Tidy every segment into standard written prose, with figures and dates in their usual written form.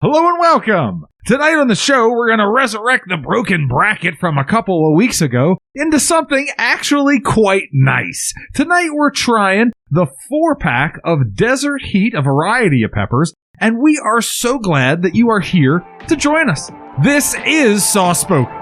Hello and welcome! Tonight on the show, we're going to resurrect the broken bracket from a couple of weeks ago into something actually quite nice. Tonight we're trying the 4-pack of Desert Heat, a variety of peppers, and we are so glad that you are here to join us. This is Sauce Spoken.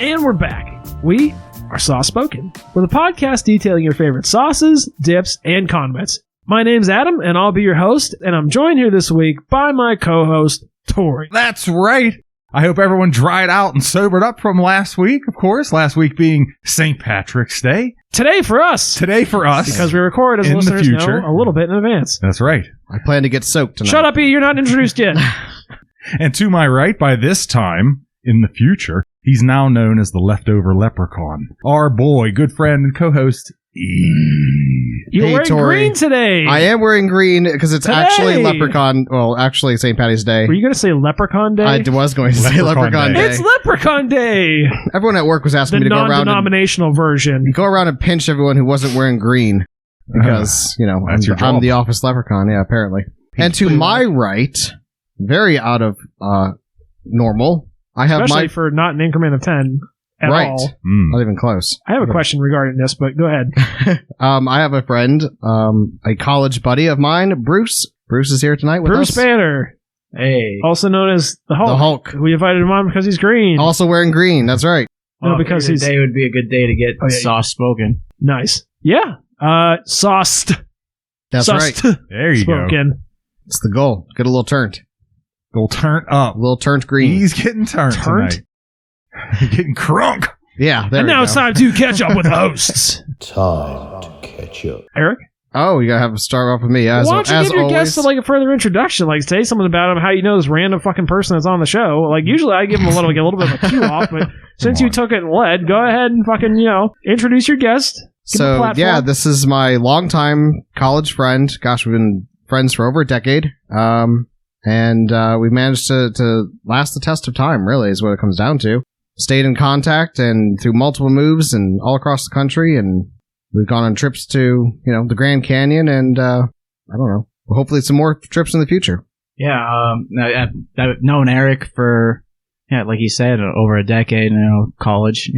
And we're back. We are Sauce Spoken, with a podcast detailing your favorite sauces, dips, and condiments. My name's Adam, and I'll be your host, and I'm joined here this week by my co-host, Tori. That's right. I hope everyone dried out and sobered up from last week, of course. Last week being St. Patrick's Day. Today for us. Because we record, as in listeners the future. know, a little bit in advance. That's right. I plan to get soaked tonight. Shut up, E. You're not introduced yet. And to my right, by this time, in the future, he's now known as the Leftover Leprechaun. Our boy, good friend, and co-host, E. You're Hey, wearing Tori. green today. I am wearing green because it's Today. actually Leprechaun. Well, actually St. Patty's Day. Were you going to say Leprechaun Day? I was going to say Leprechaun Leprechaun Day. Day. It's Leprechaun Day. Everyone at work was asking The me to go around non-denominational version. and pinch everyone who wasn't wearing green because That's your job. I'm the office Leprechaun. Yeah, apparently. And to my right, very out of normal, I have Especially for not an increment of 10 at Right. all. not even close. I have a question regarding this, but go ahead. I have a friend, a college buddy of mine, Bruce. Bruce is here tonight with Bruce us. Banner, Hey. also known as the Hulk. The Hulk. We invited him on because he's green. Also wearing green. That's right. No, because he's today would be a good day to get sauce spoken. nice. Yeah. Sauced. That's right. Sauced. There you go. Spoken. It's the goal. Get a little turned. Go turn up. A little turned green. He's getting turned tonight. Getting crunk. Yeah, there And we now go. it's time to catch up with the hosts. Time to catch up. Eric, Oh, you gotta have to start off with me. As, why don't you as give your always. guests like a further introduction? Like, say something about him, how you know this random fucking person that's on the show. Like, usually I give him a little bit of a cue off, but since you took it and led, go ahead and fucking, introduce your guest. Give him a So, platform. yeah, this is my longtime college friend. Gosh, we've been friends for over a decade. And we managed to last the test of time, really, is what it comes down to. Stayed in contact and through multiple moves and all across the country. And we've gone on trips to, the Grand Canyon and, I don't know, hopefully some more trips in the future. Yeah, I've known Eric for, like you said, over a decade, college,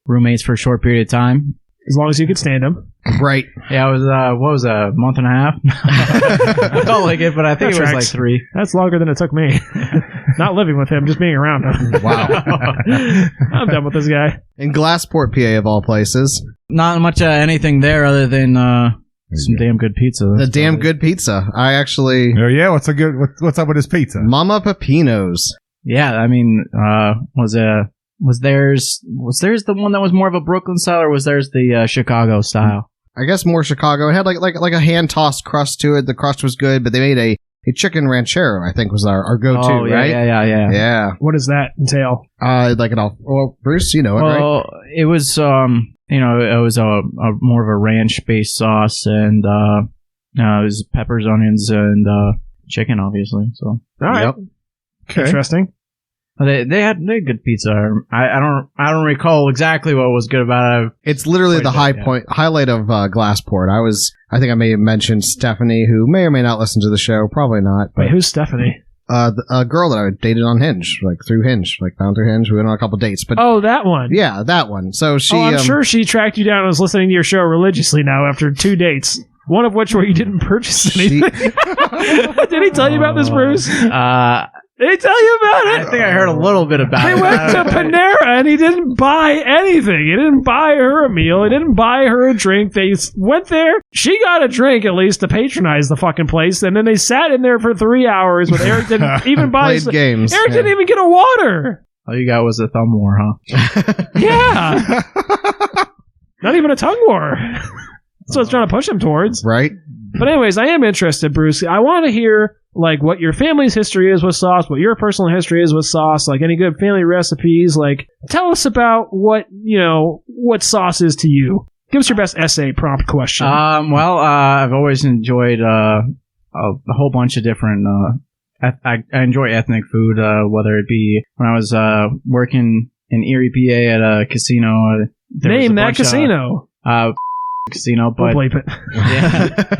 roommates for a short period of time. As long as you could stand him. Right. Yeah, it was, what was it, a month and a half? I felt like it, but I think That it was tracks. like 3. That's longer than it took me. Not living with him, just being around him. Wow. I'm done with this guy. In Glassport, PA, of all places. Not much anything there other than some damn good pizza. The That's damn about it. good pizza. I actually... Oh, yeah? What's up with his pizza? Mama Pepino's. Yeah, I mean, was theirs the one that was more of a Brooklyn style, or was theirs the Chicago style? I guess more Chicago. It had like a hand-tossed crust to it. The crust was good, but they made a chicken ranchero, I think, was our go-to, Oh, yeah, right? yeah. Yeah. What does that entail? Like it all. Well, Bruce, you know it, right? Well, it was it was a more of a ranch-based sauce, and it was peppers, onions, and chicken, obviously. So All right. Yep. Okay. Interesting. they had good pizza. I don't recall exactly what was good about it. It's literally the Quite good, highlight of Glassport. I think I may have mentioned Stephanie, who may or may not listen to the show. Probably not. Wait, But who's Stephanie? a girl that I dated on Hinge, through Hinge, found through Hinge. We went on a couple dates, but Oh, that one. yeah, that one. So she. I'm sure she tracked you down and was listening to your show religiously now after 2 dates. One of which where you didn't purchase She- anything. Did he tell you about this, Bruce? Did I he tell you about it? think I heard a little bit about They it. went to Panera and he didn't buy anything. He didn't buy her a meal. He didn't buy her a drink. They went there. She got a drink at least to patronize the fucking place. And then they sat in there for 3 hours with Eric didn't even buy. played games. Eric Yeah. didn't even get a water. All you got was a thumb war, huh? Yeah. Not even a tongue war. That's what I was trying to push him towards. Right? But anyways, I am interested, Bruce. I want to hear what your family's history is with sauce, what your personal history is with sauce, any good family recipes. Tell us about what sauce is to you. Give us your best essay prompt question. Well, I've always enjoyed a whole bunch of different I enjoy ethnic food, whether it be when I was working in Erie, PA at a casino. Name that casino. Casino, but We'll bleep it.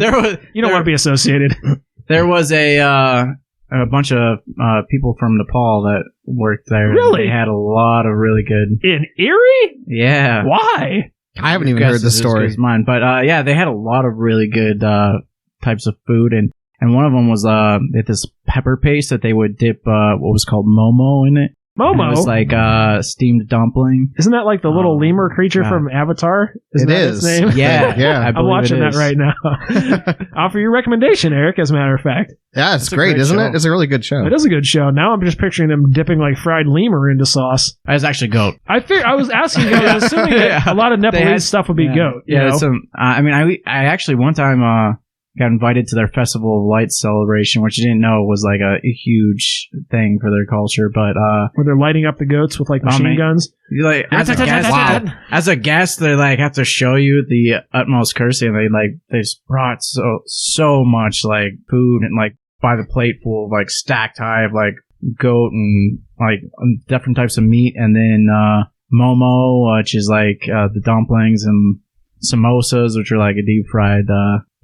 yeah, You don't want to be associated. There was a bunch of people from Nepal that worked there. Really? They had a lot of really good. In Erie? Yeah. Why? I haven't even heard this story. Mine, but yeah, they had a lot of really good types of food, and one of them was they had this pepper paste that they would dip what was called momo in it. And Momo? it was like steamed dumpling. Isn't that like the little lemur creature God. from Avatar? Isn't It that is. its name? Yeah, Yeah. I I'm believe watching it that is. right now. Offer your recommendation, Eric, as a matter of fact. Yeah, it's It's a great, great isn't show. it? It's a really good show. It is a good show. Now I'm just picturing them dipping like fried lemur into sauce. I was actually goat. I was asking, I was assuming that Yeah. a lot of They Nepalese had- stuff would be goat. you Yeah, know? some. I mean, I actually one time got invited to their Festival of Lights celebration, which I didn't know was like a huge thing for their culture. But where they're lighting up the goats with like machine man. guns. you like as a guest, as a guest, they like have to show you the utmost courtesy, and they just brought so much like food and like by the plate full of like stacked high of like goat and like different types of meat, and then momo, which is like the dumplings, and samosas, which are like a deep fried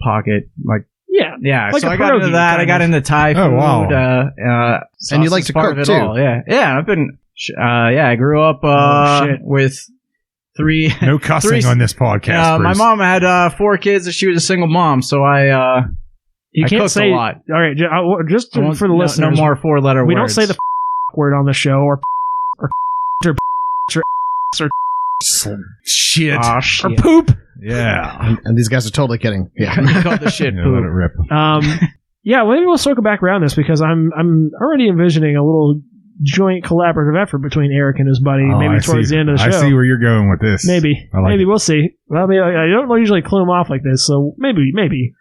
pocket. Like Yeah. Like so a I got into pierogi, that. I kind got of. into Thai food. Oh, wow. And you sauce like is to part cook, of it too. all. Yeah. I've been. I grew up Oh, shit. with three. No cussing Three- on this podcast. my Bruce. mom had 4 kids, and she was a single mom. So I You I can't cooked say. a lot. All right, just I won't- for the no, listeners. no more 4-letter We words. don't say the word on the show or Shit. or shit. poop. Yeah. And these guys are totally kidding. Yeah. You called the shit Yeah, let it poop. rip. Yeah, maybe we'll circle back around this because I'm already envisioning a little joint collaborative effort between Eric and his buddy. Oh, maybe I towards see. the end of the I show. see where you're going with this. Maybe. I like Maybe it. we'll see. Well, I mean, I don't usually clue them off like this, so maybe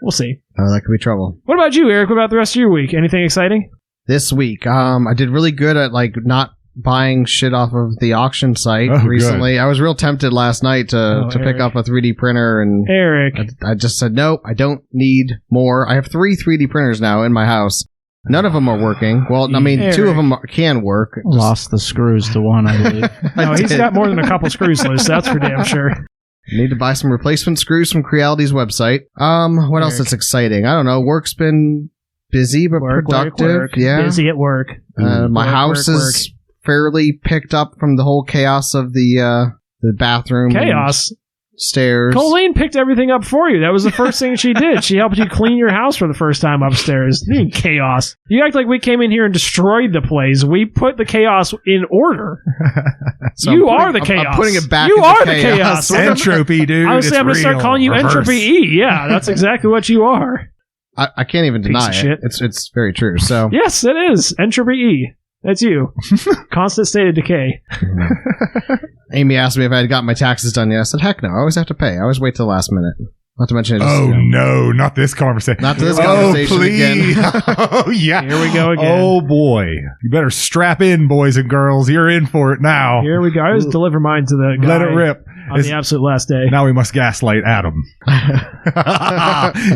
we'll see. Oh, that could be trouble. What about you, Eric? What about the rest of your week? Anything exciting? This week, I did really good at like not buying shit off of the auction site Oh, recently. I was real tempted last night to pick Eric. up a 3D printer, and Eric. I just said nope. I don't need more. I have 3 3D printers now in my house. None of them are working. Well, I mean, Eric. 2 of them can work. Just- Lost the screws to one, I believe. No, he's did. got more than a couple screws loose. That's for damn sure. Need to buy some replacement screws from Creality's website. What else Eric. is exciting? I don't know. Work's been busy but productive. Yeah. Busy at work. My Work, house work, is fairly picked up from the whole chaos of the bathroom. and Chaos. stairs. Colleen picked everything up for you. That was the first thing she did. She helped you clean your house for the first time upstairs. You mean chaos. You act like we came in here and destroyed the place. We put the chaos in order. So You I'm are the putting- chaos. I'm putting it back You into are the chaos. chaos. Entropy, dude. Honestly, I'm going to start real. calling you Reverse. Entropy E. Yeah, that's exactly what you are. I can't even Piece deny of it. shit. It's very true. So Yes, it is. Entropy E. That's you. Constant state of decay. Amy asked me if I had got my taxes done yet. I said, heck no. I always have to pay. I always wait till the last minute. Not to mention, I just, Oh, no. Not this conversation. Not this Oh, conversation please. again. Oh, yeah. Here we go again. Oh, boy. You better strap in, boys and girls. You're in for it now. Here we go. I just deliver mine to the guy Let it rip. on the absolute last day. Now we must gaslight Adam.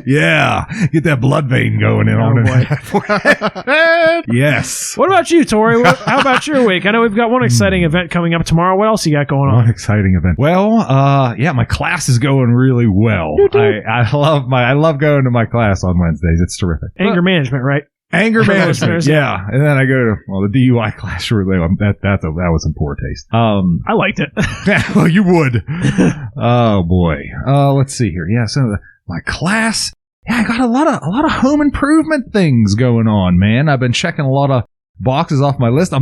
Yeah. Get that blood vein going in on it. Yes. What about you, Tori? How about your week? I know we've got one exciting event coming up tomorrow. What else you got going One on? exciting event. Well, yeah, my class is going really well. You do? I love going to my class on Wednesdays. It's terrific. Anger management, right? Anger For management, listeners. yeah. And then I go to the DUI class. Really, that was in poor taste. I liked it. Well, you would. Oh boy. Let's see here. Yeah, so my class. Yeah, I got a lot of home improvement things going on, man. I've been checking a lot of boxes off my list.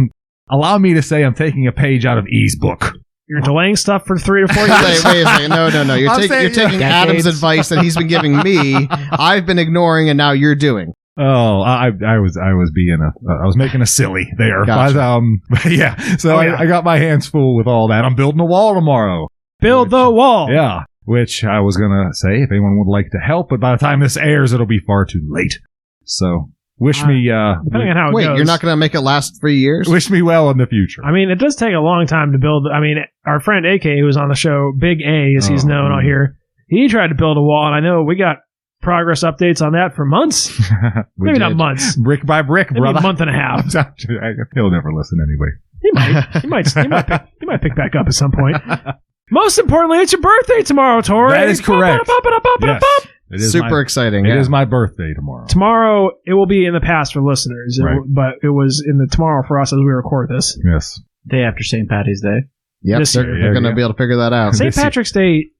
Allow me to say I'm taking a page out of E's book. You're delaying stuff for 3 to 4 years. wait a second. No. You're I'm saying, taking yeah. Adam's Decades. advice that he's been giving me. I've been ignoring, and now you're doing. Oh, I was making a silly there. Gotcha. But, yeah. So Oh, yeah. I got my hands full with all that. I'm building a wall tomorrow. Build the wall. Yeah. Which I was gonna say if anyone would like to help, but by the time this airs, it'll be far too late. So wish me Depending on how it Wait, goes. you're not going to make it last 3 years? wish me well in the future. I mean, it does take a long time to build. I mean, our friend AK, who was on the show, Big A, as he's Oh, known out here, he tried to build a wall, and I know we got progress updates on that for months. Maybe not months. Brick by brick, Maybe brother. a month and a half. He'll never listen anyway. He might pick back up at some point. Most importantly, it's your birthday tomorrow, Tori. That is correct. Yes. It is Super exciting. It is my birthday tomorrow. Tomorrow, it will be in the past for listeners, Right. but it was in the tomorrow for us as we record this. Yes. Day after St. Patty's Day. Yep, This they're year. going to be able to figure that out. St. Patrick's Day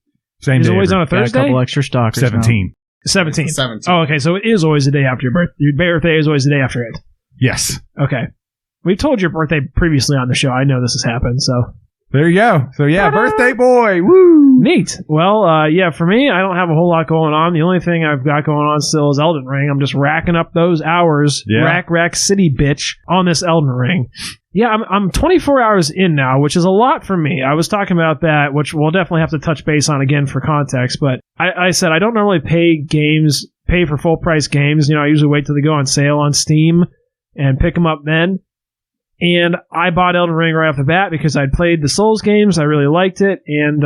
Same is day. always on a Got a Thursday? couple extra stalkers. 17. 17th. 17. Oh, okay, so it is always the day after your birthday. Your birthday is always the day after it. Yes. Okay. We told your birthday previously on the show. I know this has happened, so. There you go. So yeah, birthday boy. Woo. Neat. Well, yeah, for me, I don't have a whole lot going on. The only thing I've got going on still is Elden Ring. I'm just racking up those hours, Yeah. rack city bitch, on this Elden Ring. Yeah, I'm 24 hours in now, which is a lot for me. I was talking about that, which we'll definitely have to touch base on again for context, but I said I don't normally pay for full price games. You know, I usually wait till they go on sale on Steam and pick them up then. And I bought Elden Ring right off the bat because I'd played the Souls games. I really liked it. And,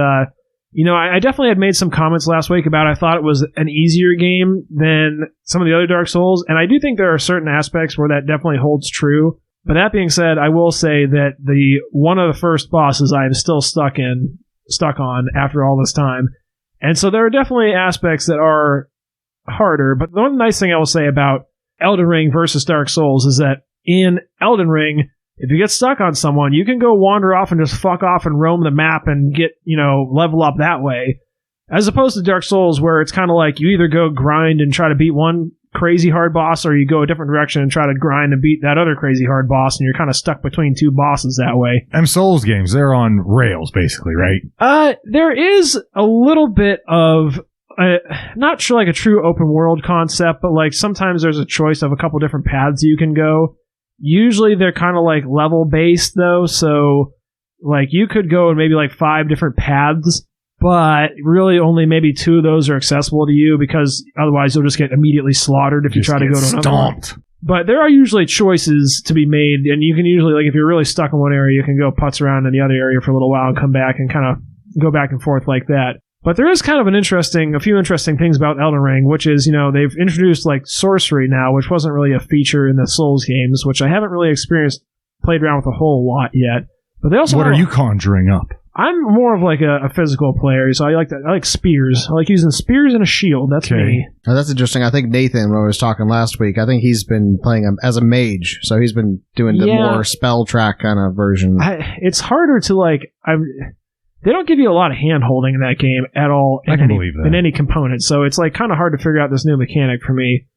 you know, I definitely had made some comments last week about I thought it was an easier game than some of the other Dark Souls. And I do think there are certain aspects where that definitely holds true. But that being said, I will say that the one of the first bosses I am still stuck on after all this time. And so there are definitely aspects that are harder. But the one nice thing I will say about Elden Ring versus Dark Souls is that in Elden Ring, if you get stuck on someone, you can go wander off and just fuck off and roam the map and get, you know, level up that way. As opposed to Dark Souls, where it's kind of like you either go grind and try to beat one crazy hard boss, or you go a different direction and try to grind and beat that other crazy hard boss, and you're kind of stuck between two bosses that way. Them Souls games, they're on rails, basically, right? There is a little bit of not sure like a true open world concept, but like sometimes there's a choice of a couple different paths you can go. Usually they're kind of like level based though, so like you could go in maybe like 5 different paths, but really only maybe 2 of those are accessible to you because otherwise you'll just get immediately slaughtered if you try to go to another one. stomped. But there are usually choices to be made, and you can usually, like if you're really stuck in one area, you can go putz around in the other area for a little while and come back and kind of go back and forth like that. But there is kind of a few interesting things about Elden Ring, which is, you know, they've introduced like sorcery now, which wasn't really a feature in the Souls games, which I haven't really played around with a whole lot yet. But they also What are you conjuring up? I'm more of like a physical player, so I like spears. I like using spears and a shield. That's me. Oh, that's interesting. I think Nathan, when I was talking last week, I think he's been playing him as a mage, so he's been doing the more spell track kind of version. It's harder to like. They don't give you a lot of hand holding in that game at all. I can believe that. In any component, so it's like kind of hard to figure out this new mechanic for me.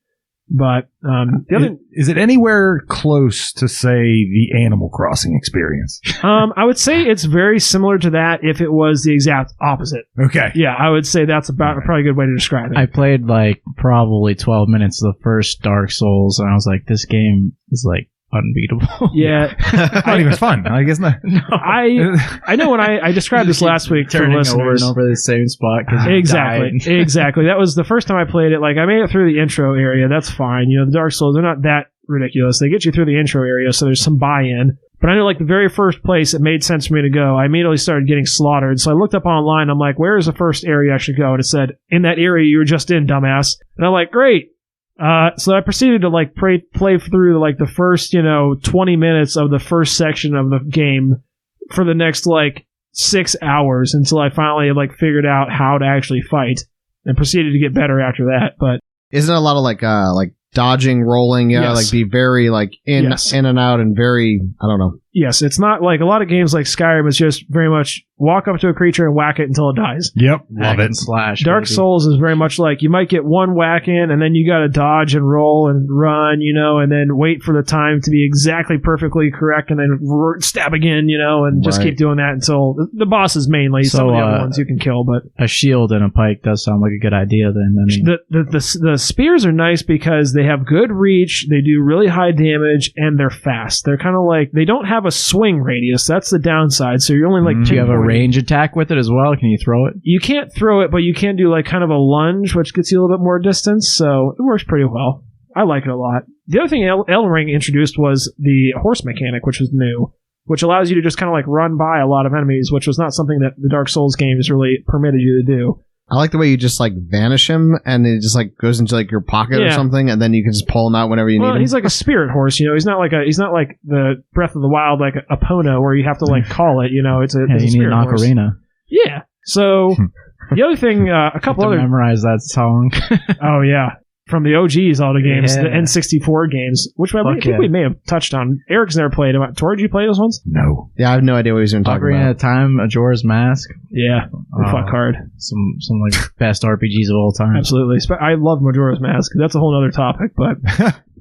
But the other, is it anywhere close to, say, the Animal Crossing experience? I would say it's very similar to that if it was the exact opposite. Okay. Yeah, I would say that's probably a good way to describe it. I played like probably 12 minutes of the first Dark Souls, and I was like, this game is like unbeatable. Yeah. Not even fun. I guess not. I know when I described this last week to turning over listeners. and over the same spot. Exactly. That was the first time I played it. Like I made it through the intro area. That's fine. You know, the Dark Souls, they're not that ridiculous. They get you through the intro area, so there's some buy-in. But I know like the very first place it made sense for me to go, I immediately started getting slaughtered. So I looked up online. I'm like, where is the first area I should go? And it said, in that area you were just in, dumbass. And I'm like, great. So I proceeded to like play through like the first, 20 minutes of the first section of the game for the next like 6 hours until I finally like figured out how to actually fight and proceeded to get better after that. But isn't it a lot of like dodging, rolling, Yes. like be very like in and out and very, I don't know. Yes, it's not like a lot of games like Skyrim is just very much walk up to a creature and whack it until it dies. Yep. Love it. Slash. Dark Souls is very much like you might get one whack in and then you got to dodge and roll and run, and then wait for the time to be exactly perfectly correct and then stab again, and just keep doing that until the bosses mainly. So, some of the other ones you can kill, but a shield and a pike does sound like a good idea then. I mean, the spears are nice because they have good reach, they do really high damage, and they're fast. They're kind of like, they don't have a swing radius. That's the downside. So you're only like do you have a range attack with it as well? Can you throw it? You can't throw it, but you can do like kind of a lunge, which gets you a little bit more distance. So it works pretty well. I like it a lot. The other thing Elden Ring introduced was the horse mechanic, which was new, which allows you to just kind of like run by a lot of enemies, which was not something that the Dark Souls games really permitted you to do. I like the way you just like vanish him and it just like goes into like your pocket or something, and then you can just pull him out whenever you need him. He's like a spirit horse, you know. He's not like the Breath of the Wild, like a Epona, where you have to like call it. You know, it's a you need an horse. ocarina. Yeah. So the other thing, a couple other memorize that song. Oh yeah, from the OGs, all the games, the N64 games, which I think we may have touched on. Eric's never played them. Tor, did you play those ones? No. Yeah, I have no idea what he's even talking Ocarina about. of Time, Majora's Mask. Yeah, fuck hard. Some like best RPGs of all time. Absolutely. I love Majora's Mask. That's a whole other topic, but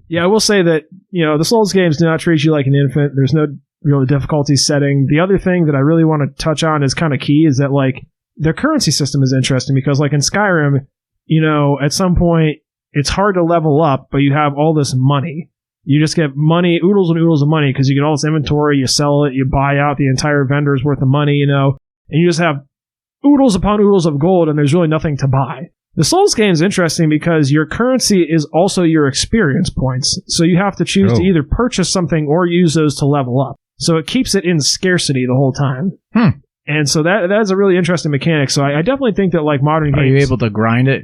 yeah, I will say that, you know, the Souls games do not treat you like an infant. There's no real difficulty setting. The other thing that I really want to touch on is kind of key is that like their currency system is interesting because like in Skyrim, you know, at some point it's hard to level up, but you have all this money. You just get money, oodles and oodles of money because you get all this inventory, you sell it, you buy out the entire vendor's worth of money, you know, and you just have oodles upon oodles of gold and there's really nothing to buy. The Souls game is interesting because your currency is also your experience points. So you have to choose to either purchase something or use those to level up. So it keeps it in scarcity the whole time. And so that is a really interesting mechanic. So I definitely think that like modern games... Are you able to grind it?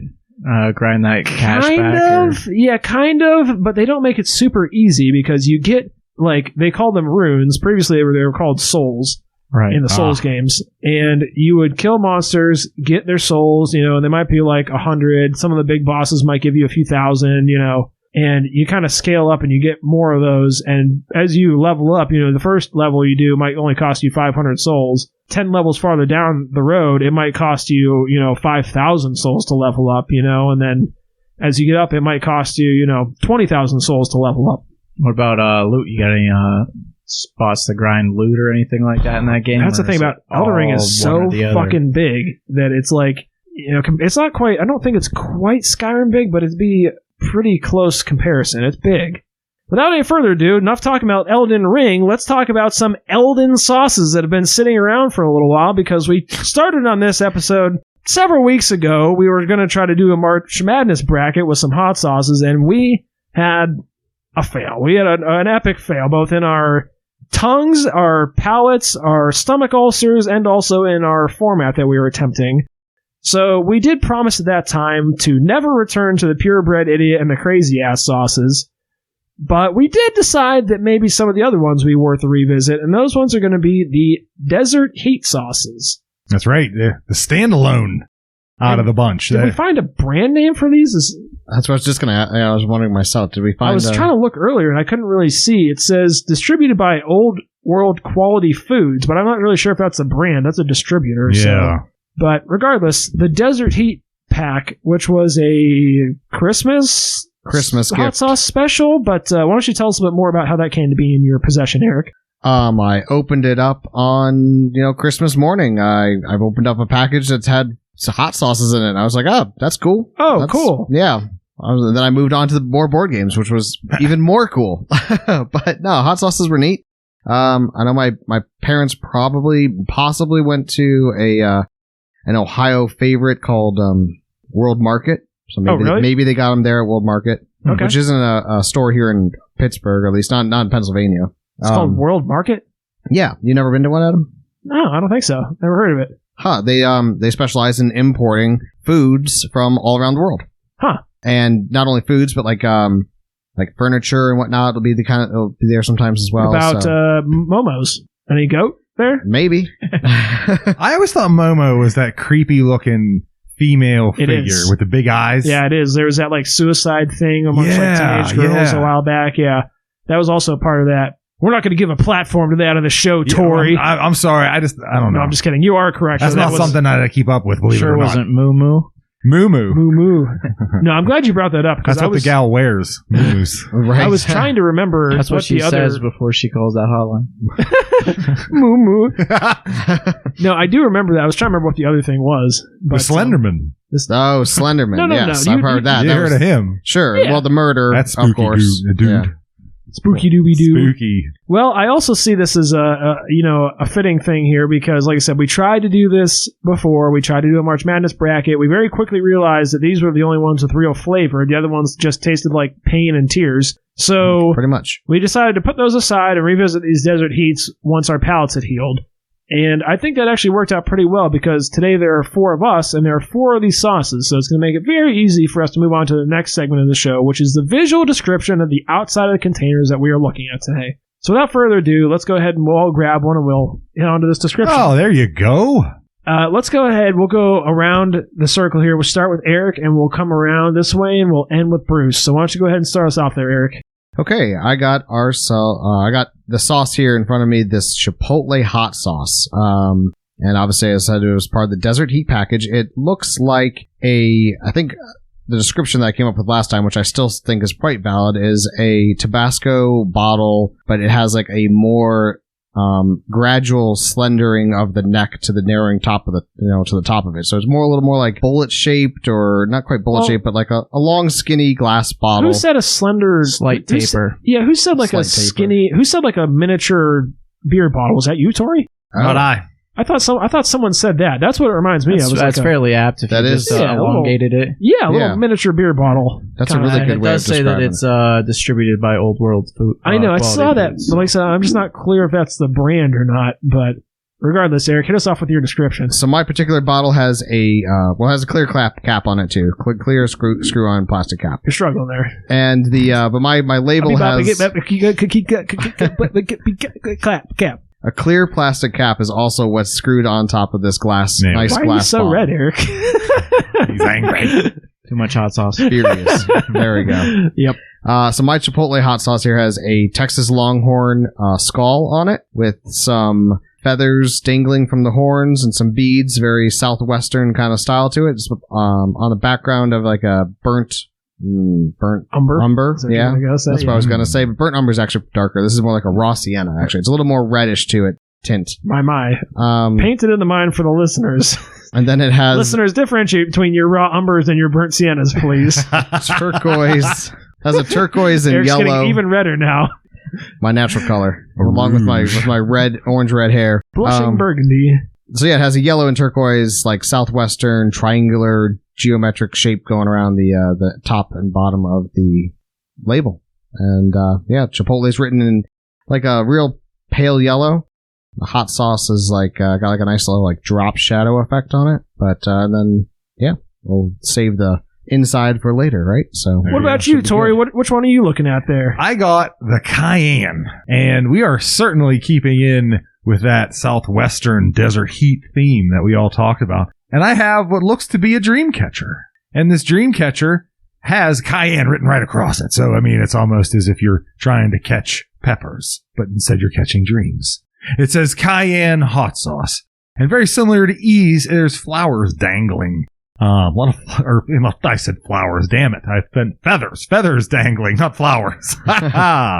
Grind that cash kind back? of, yeah, kind of, but they don't make it super easy because you get, like, they call them runes. Previously they were called souls in the Souls games. And you would kill monsters, get their souls, you know, and they might be like 100. Some of the big bosses might give you a few thousand, you know, and you kind of scale up and you get more of those. And as you level up, you know, the first level you do might only cost you 500 souls. 10 levels farther down the road, it might cost you, you know, 5,000 souls to level up, you know, and then as you get up, it might cost you, you know, 20,000 souls to level up. What about loot? You got any spots to grind loot or anything like that in that game? That's the thing about Elden Ring is so fucking big that it's like, you know, it's not quite, I don't think it's quite Skyrim big, but it'd be pretty close comparison. It's big. Without any further ado, enough talking about Elden Ring, let's talk about some Elden sauces that have been sitting around for a little while because we started on this episode several weeks ago. We were going to try to do a March Madness bracket with some hot sauces, and we had a fail. We had an epic fail, both in our tongues, our palates, our stomach ulcers, and also in our format that we were attempting. So we did promise at that time to never return to the purebred idiot and the crazy-ass sauces. But we did decide that maybe some of the other ones would be worth a revisit, and those ones are going to be the desert heat sauces. That's right, the standalone out of the bunch. Did we find a brand name for these? That's what I was just going to I was wondering myself. Did we find I was trying to look earlier, and I couldn't really see. It says distributed by Old World Quality Foods, but I'm not really sure if that's a brand. That's a distributor. Yeah. So. But regardless, the Desert Heat Pack, which was a Christmas gift. hot sauce special, but why don't you tell us a bit more about how that came to be in your possession, Eric? I opened it up on, you know, Christmas morning. I've opened up a package that's had hot sauces in it. And I was like, oh, that's cool. Oh, cool. Yeah. Then I moved on to the more board games, which was even more cool. But no, hot sauces were neat. I know my parents possibly went to an Ohio favorite called World Market. So maybe they got them there at World Market, which isn't a store here in Pittsburgh, or at least not in Pennsylvania. It's called World Market? Yeah. You never been to one, Adam? No, I don't think so. Never heard of it. Huh. They specialize in importing foods from all around the world. Huh. And not only foods, but like furniture and whatnot. It'll be there sometimes as well. What about Momo's? Any goat there? Maybe. I always thought Momo was that creepy looking female figure with the big eyes. Yeah, it is. There was that like suicide thing amongst like teenage girls a while back. Yeah, that was also part of that. We're not going to give a platform to that on the show, Tori. I'm sorry. I don't know. No, I'm just kidding. You are correct. That's not something that I keep up with, believe it or not. Wasn't Moo Moo? Moo Moo. Moo Moo. No, I'm glad you brought that up. That's what the gal wears. Moos. Right. I was trying to remember. That's what she says before she calls that hotline. Moo Moo. No, I do remember that. I was trying to remember what the other thing was. But, Slenderman. Slenderman. No. Yes, I've heard that. You heard of him? Sure. Yeah. Well, the murder, that's spooky, of course. Dude. Yeah. Spooky dooby doo. Spooky. Well, I also see this as a fitting thing here because, like I said, we tried to do this before. We tried to do a March Madness bracket. We very quickly realized that these were the only ones with real flavor. The other ones just tasted like pain and tears. So pretty much, we decided to put those aside and revisit these desert heats once our palates had healed. And I think that actually worked out pretty well because today there are 4 of us and there are 4 of these sauces. So it's going to make it very easy for us to move on to the next segment of the show, which is the visual description of the outside of the containers that we are looking at today. So without further ado, let's go ahead and we'll all grab one and we'll hit onto this description. Oh, there you go. Let's go ahead. We'll go around the circle here. We'll start with Eric and we'll come around this way and we'll end with Bruce. So why don't you go ahead and start us off there, Eric? Okay, I got I got the sauce here in front of me, this Chipotle hot sauce. And obviously, as I said, it was part of the Desert Heat package. It looks like I think the description that I came up with last time, which I still think is quite valid, is a Tabasco bottle, but it has like a more gradual slendering of the neck to the narrowing top of to the top of it. So it's a little more like bullet shaped, or not quite bullet shaped, but like a long skinny glass bottle. Who said a slender slight taper? Who said like a skinny? Who said like a miniature beer bottle? Was that you, Tori? Not I. I thought someone said that. That's what it reminds me of. That's fairly apt if you just elongated it. Yeah, a little miniature beer bottle. That's a really good way of describing it. It does say that it's distributed by Old World Food. I know, I saw that. But like I said, I'm just not clear if that's the brand or not. But regardless, Eric, hit us off with your description. So my particular bottle has has a clear cap on it too. Clear screw-on plastic cap. You're struggling there. And but my label has cap. A clear plastic cap is also what's screwed on top of this glass. Man, nice why glass. Why are you so bottle. red, Eric? He's angry. Too much hot sauce. Furious. There we go. Yep. So my Chipotle hot sauce here has a Texas Longhorn skull on it with some feathers dangling from the horns and some beads, very southwestern kind of style to it. Just, on the background of like a burnt umber. Yeah, that's what I was gonna say. But burnt umber is actually darker. This is more like a raw sienna. Actually, it's a little more reddish to it tint. My. Paint it in the mind for the listeners. And then it has listeners differentiate between your raw umbers and your burnt siennas, please. Turquoise. Has a turquoise and Eric's yellow. Getting even redder now. My natural color, along with my orange red hair. Blushing burgundy. So yeah, it has a yellow and turquoise, like southwestern triangular geometric shape going around the top and bottom of the label. And Chipotle is written in like a real pale yellow. The hot sauce is like got like a nice little like drop shadow effect on it. But then we'll save the inside for later, right? So what about you, Tori? Which one are you looking at there? I got the Cayenne, and we are certainly keeping in with that southwestern desert heat theme that we all talked about. And I have what looks to be a dream catcher. And this dream catcher has Cayenne written right across it. So, I mean, it's almost as if you're trying to catch peppers, but instead you're catching dreams. It says Cayenne hot sauce. And very similar to Ease, there's flowers dangling. I said flowers, damn it. I said feathers dangling, not flowers.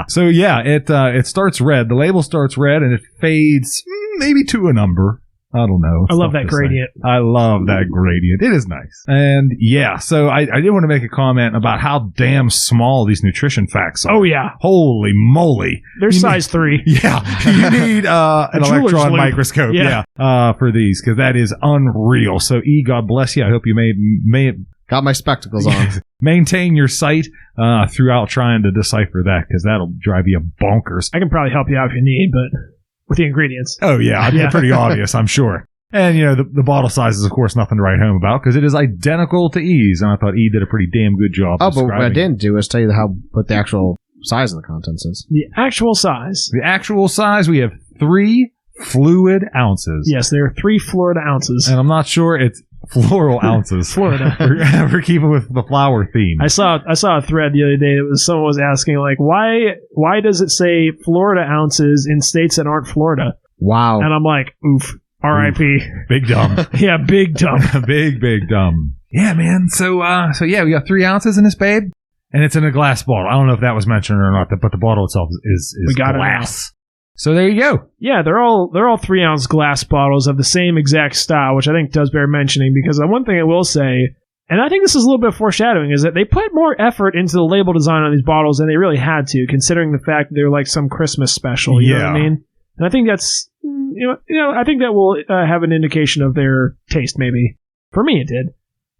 So yeah, it starts red. The label starts red and it fades maybe to an umber. I don't know. I love that gradient. I love that gradient. It is nice. And yeah, so I did want to make a comment about how damn small these nutrition facts are. Oh yeah. Holy moly. They're size 3. Yeah. You need an electron microscope. Yeah. For these, because that is unreal. So God bless you. I hope you may got my spectacles on. Maintain your sight throughout trying to decipher that, because that'll drive you bonkers. I can probably help you out if you need, but with the ingredients. Oh, yeah. It's pretty obvious, I'm sure. And, the bottle size is, of course, nothing to write home about, because it is identical to E's, and I thought E did a pretty damn good job. Oh, but what I didn't do is tell you what the actual size of the contents is. The actual size. The actual size, we have 3 fluid ounces. Yes, there are 3 Florida ounces. And I'm not sure it's floral ounces. Florida. We're keeping with the flower theme. I saw a thread the other day that someone was asking, like, why does it say Florida ounces in states that aren't Florida? Wow. And I'm like, oof, R.I.P. Big dumb. Yeah, big dumb. big dumb. Yeah, man. So we got 3 ounces in this babe, and it's in a glass bottle. I don't know if that was mentioned or not, but the bottle itself is we got glass. So there you go. Yeah, they're all 3-ounce glass bottles of the same exact style, which I think does bear mentioning, because the one thing I will say, and I think this is a little bit foreshadowing, is that they put more effort into the label design on these bottles than they really had to, considering the fact that they're like some Christmas special. You know what I mean? And I think that's, I think that will have an indication of their taste, maybe. For me, it did.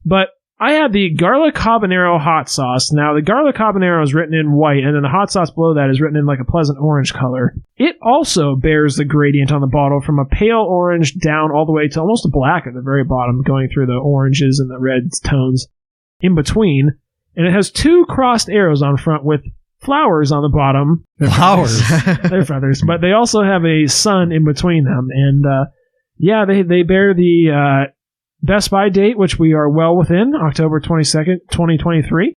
But I had the garlic habanero hot sauce. Now, the garlic habanero is written in white, and then the hot sauce below that is written in like a pleasant orange color. It also bears the gradient on the bottle from a pale orange down all the way to almost a black at the very bottom, going through the oranges and the red tones in between. And it has 2 crossed arrows on front with flowers on the bottom. Flowers. They're feathers. But they also have a sun in between them. And they bear the Best Buy date, which we are well within, October 22nd, 2023.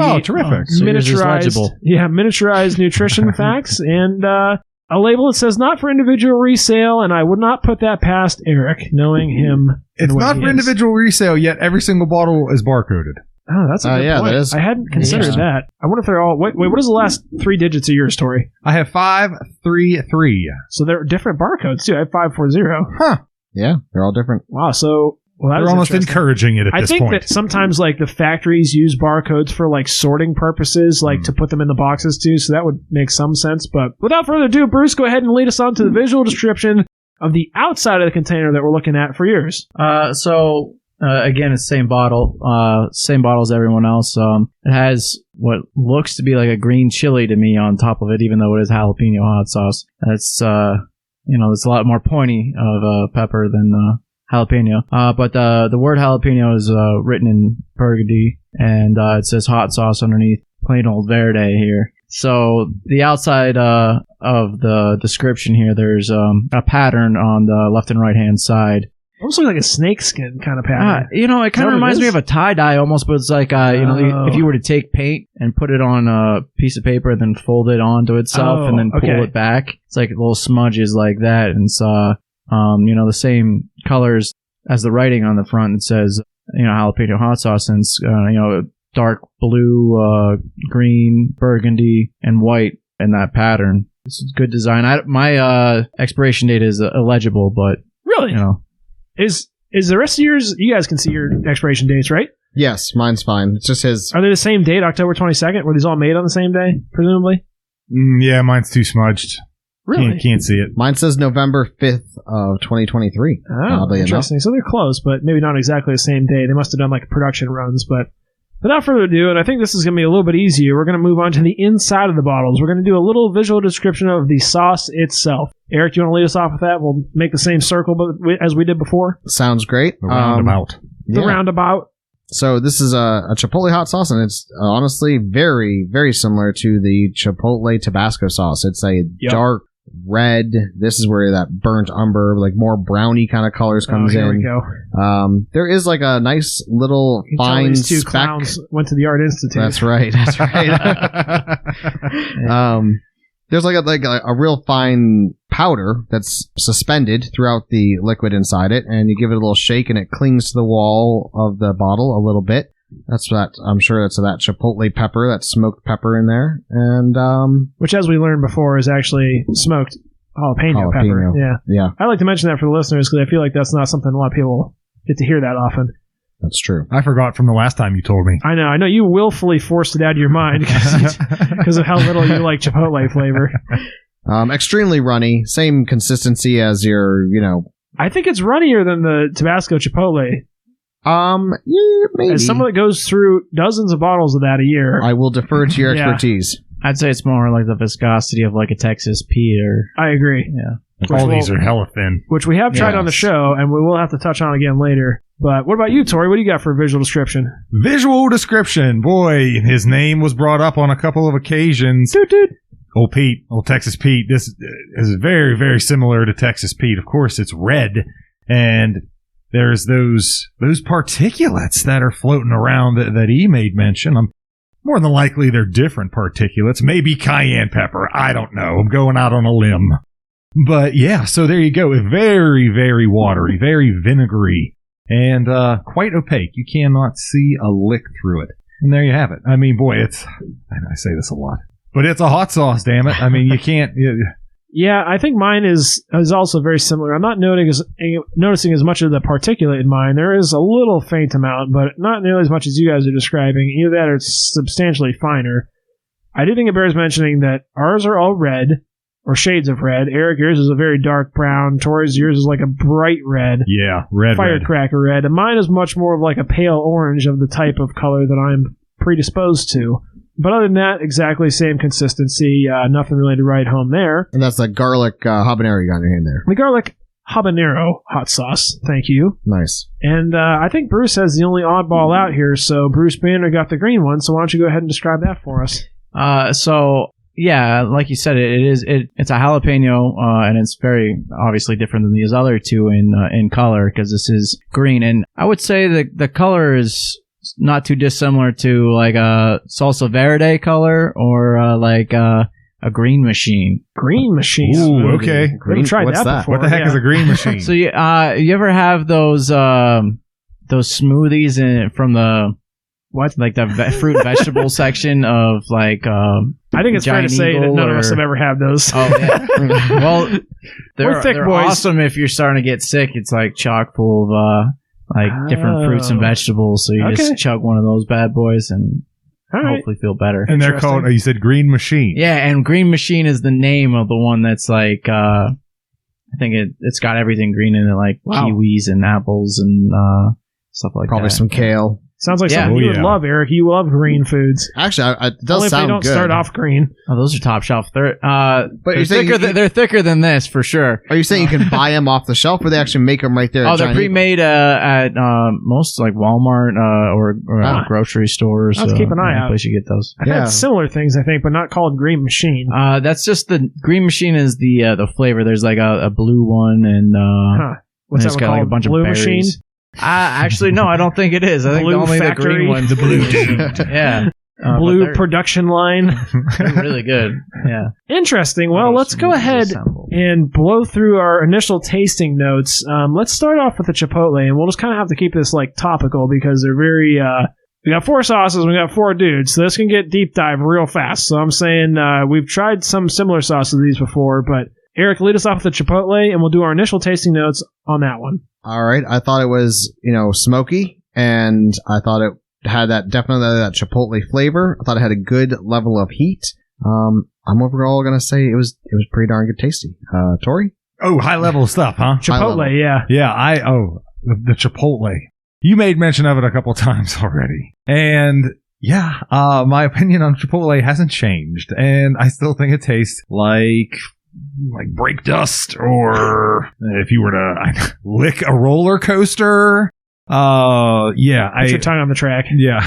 Oh, terrific. So yours is legible. Miniaturized nutrition facts, and a label that says not for individual resale, and I would not put that past Eric, knowing him. It's not for individual resale, yet every single bottle is barcoded. Oh, that's a good point. That is. I hadn't considered that. I wonder if they're all... Wait, what is the last 3 digits of yours, Tori? I have 533. So they're different barcodes, too. I have 540. Huh. Yeah, they're all different. Wow, so... Well, They're almost encouraging it at this point. I think that sometimes, like, the factories use barcodes for, like, sorting purposes, like, to put them in the boxes, too, so that would make some sense. But without further ado, Bruce, go ahead and lead us on to the visual description of the outside of the container that we're looking at for yours. Again, it's same bottle as everyone else. It has what looks to be like a green chili to me on top of it, even though it is jalapeno hot sauce. It's it's a lot more pointy of pepper than jalapeno. But the word jalapeno is written in burgundy, and it says hot sauce underneath plain old verde here. So the outside of the description here, there's a pattern on the left and right hand side. Almost looks like a snakeskin kind of pattern. It kind of reminds me of a tie-dye almost, but it's like, if you were to take paint and put it on a piece of paper and then fold it onto itself and then pull it back, it's like little smudges like that. And it's, the same colors as the writing on the front. It says, jalapeno hot sauce, and it's, dark blue, green, burgundy, and white in that pattern. It's good design. My expiration date is illegible, but, really? Is the rest of yours... You guys can see your expiration dates, right? Yes, mine's fine. It's just his. Are they the same date, October 22nd? Were these all made on the same day, presumably? Yeah, mine's too smudged. Really? Can't see it. Mine says November 5th of 2023. Oh, interesting. So they're close, but maybe not exactly the same day. They must have done like production runs, but without further ado, and I think this is going to be a little bit easier, we're going to move on to the inside of the bottles. We're going to do a little visual description of the sauce itself. Eric, do you want to lead us off with that? We'll make the same circle as we did before. Sounds great. The roundabout. The roundabout. So this is a Chipotle hot sauce, and it's honestly very, very similar to the Chipotle Tabasco sauce. It's a dark red. This is where that burnt umber, like more browny kind of colors comes in. Here we go. There is like a nice little fine these 2 speck. clowns went to the Art Institute. That's right. There's like a real fine powder that's suspended throughout the liquid inside it, and you give it a little shake, and it clings to the wall of the bottle a little bit. I'm sure that's that chipotle pepper, that smoked pepper in there, and which, as we learned before, is actually smoked jalapeno pepper. Yeah. I like to mention that for the listeners because I feel like that's not something a lot of people get to hear that often. That's true. I forgot from the last time you told me. I know you willfully forced it out of your mind because of how little you like Chipotle flavor. Extremely runny, same consistency as your, I think it's runnier than the Tabasco Chipotle. Yeah, maybe. As someone that goes through dozens of bottles of that a year, I will defer to your expertise. I'd say it's more like the viscosity of like a Texas Pete or... I agree. Yeah. All these are hella thin. Which we have tried on the show, and we will have to touch on again later. But what about you, Tori? What do you got for a visual description? Visual description. Boy, his name was brought up on a couple of occasions. Dude. Old Pete, old Texas Pete. This is very, very similar to Texas Pete. Of course, it's red, and there's those particulates that are floating around that he made mention. More than likely, they're different particulates. Maybe cayenne pepper. I don't know. I'm going out on a limb. But yeah, so there you go. Very, very watery, very vinegary, and quite opaque. You cannot see a lick through it. And there you have it. I mean, boy, I say this a lot, but it's a hot sauce, damn it. I mean, you can't... Yeah, I think mine is also very similar. I'm not noticing as much of the particulate in mine. There is a little faint amount, but not nearly as much as you guys are describing. Either that or it's substantially finer. I do think it bears mentioning that ours are all red, or shades of red. Eric, yours is a very dark brown. Tori's, yours is like a bright red. Yeah, red. Firecracker red. And mine is much more of like a pale orange of the type of color that I'm predisposed to. But other than that, exactly same consistency. Nothing really to write home there. And that's the garlic habanero you got in your hand there. The garlic habanero hot sauce. Thank you. Nice. And I think Bruce has the only oddball out here. So Bruce Banner got the green one. So why don't you go ahead and describe that for us? So yeah, like you said, it's a jalapeno, and it's very obviously different than these other two in color because this is green, and I would say the color is not too dissimilar to like a salsa verde color or like a green machine. Green machine. Ooh, okay. We've tried what's that that? before. What the heck is a green machine? So you ever have those smoothies from the what, like the fruit and vegetable section of like I think it's fair to say that none of us have ever had those. Oh yeah. Well, We're thick they're boys. awesome if you're starting to get sick. It's like chock full of like different fruits and vegetables. So you just chug one of those bad boys and hopefully feel better. And they're called, you said green machine. Yeah, and green machine is the name of the one that's like I think it's got everything green in it, like kiwis and apples and stuff like Probably that. some kale. Sounds like something you would love, Eric. You love green foods. Actually, it does Only if sound they don't good. start off green. Oh, those are top shelf. They're you're saying they're thicker than this for sure. Are you saying you can buy them off the shelf, or they actually make them right there? Oh, at they're Giant pre-made at most like Walmart or grocery stores. Let's keep an eye out. Place you get those. I've had similar things, I think, but not called green machine. That's just the green machine is the flavor. There's like a blue one and What's it's that got called? like a bunch Blue of berries. machine? Actually, no, I don't think it is. I think Blue only Factory? the green ones. The blue dude. Yeah. Blue but production line. they're really good. Yeah. Interesting. Well, let's go ahead and blow through our initial tasting notes. Let's start off with the Chipotle, and we'll just kind of have to keep this like topical because they're very. We got 4 sauces, we got 4 dudes, so this can get deep dive real fast. So I'm saying we've tried some similar sauces to these before, but Eric, lead us off with the Chipotle, and we'll do our initial tasting notes on that one. All right. I thought it was, smoky, and I thought it had definitely that chipotle flavor. I thought it had a good level of heat. I'm overall going to say it was pretty darn good tasty. Tori? Oh, high level stuff, huh? Chipotle, yeah. Yeah, the Chipotle. You made mention of it a couple times already. And yeah, my opinion on Chipotle hasn't changed. And I still think it tastes like brake dust, or if you were to lick a roller coaster. Yeah, Put your tongue on the track. Yeah,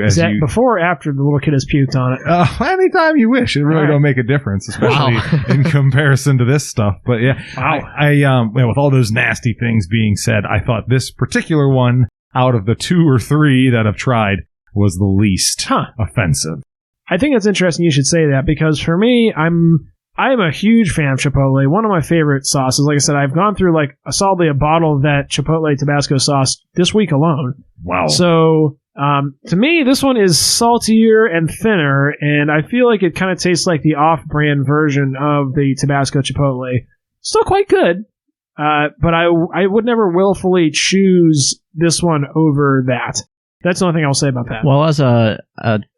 Is that before or after the little kid has puked on it? Anytime you wish. It really don't make a difference, especially in comparison to this stuff. But yeah, I with all those nasty things being said, I thought this particular one out of the 2 or 3 that I've tried was the least offensive. I think it's interesting you should say that because for me, I'm a huge fan of Chipotle. One of my favorite sauces. Like I said, I've gone through solidly a bottle of that Chipotle Tabasco sauce this week alone. Wow. So to me, this one is saltier and thinner, and I feel like it kind of tastes like the off-brand version of the Tabasco Chipotle. Still quite good, but I would never willfully choose this one over that. That's the only thing I'll say about that. Well, as a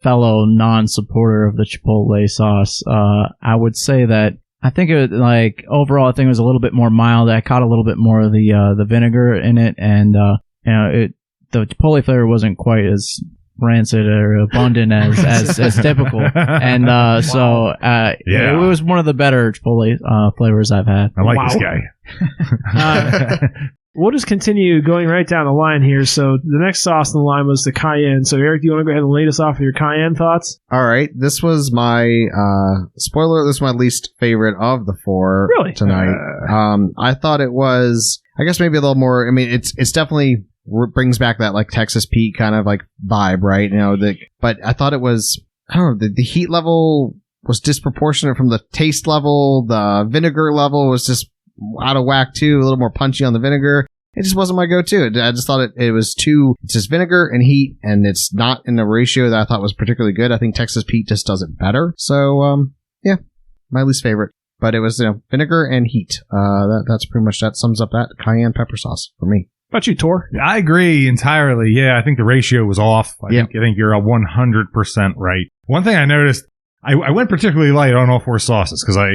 fellow non-supporter of the Chipotle sauce, I would say that I think it overall I think it was a little bit more mild. I caught a little bit more of the vinegar in it, and the Chipotle flavor wasn't quite as rancid or abundant as typical, and it was one of the better Chipotle flavors I've had. I like this guy. We'll just continue going right down the line here. So the next sauce on the line was the cayenne. So Eric, do you want to go ahead and lead us off with your cayenne thoughts? All right. This was my spoiler. This is my least favorite of the 4 tonight. I thought it was, I guess maybe a little more. I mean, it's definitely brings back that Texas Pete kind of vibe, right? But I thought it was, I don't know, the heat level was disproportionate from the taste level. The vinegar level was just out of whack too, a little more punchy on the vinegar. It just wasn't my go-to. I just thought it was it's just vinegar and heat, and it's not in a ratio that I thought was particularly good. I think Texas Pete just does it better. So, yeah, my least favorite. But it was, vinegar and heat. That's pretty much, that sums up that cayenne pepper sauce for me. How about you, Tor? I agree entirely. Yeah, I think the ratio was off. I think you're 100% right. One thing I noticed, I went particularly light on all 4 sauces because I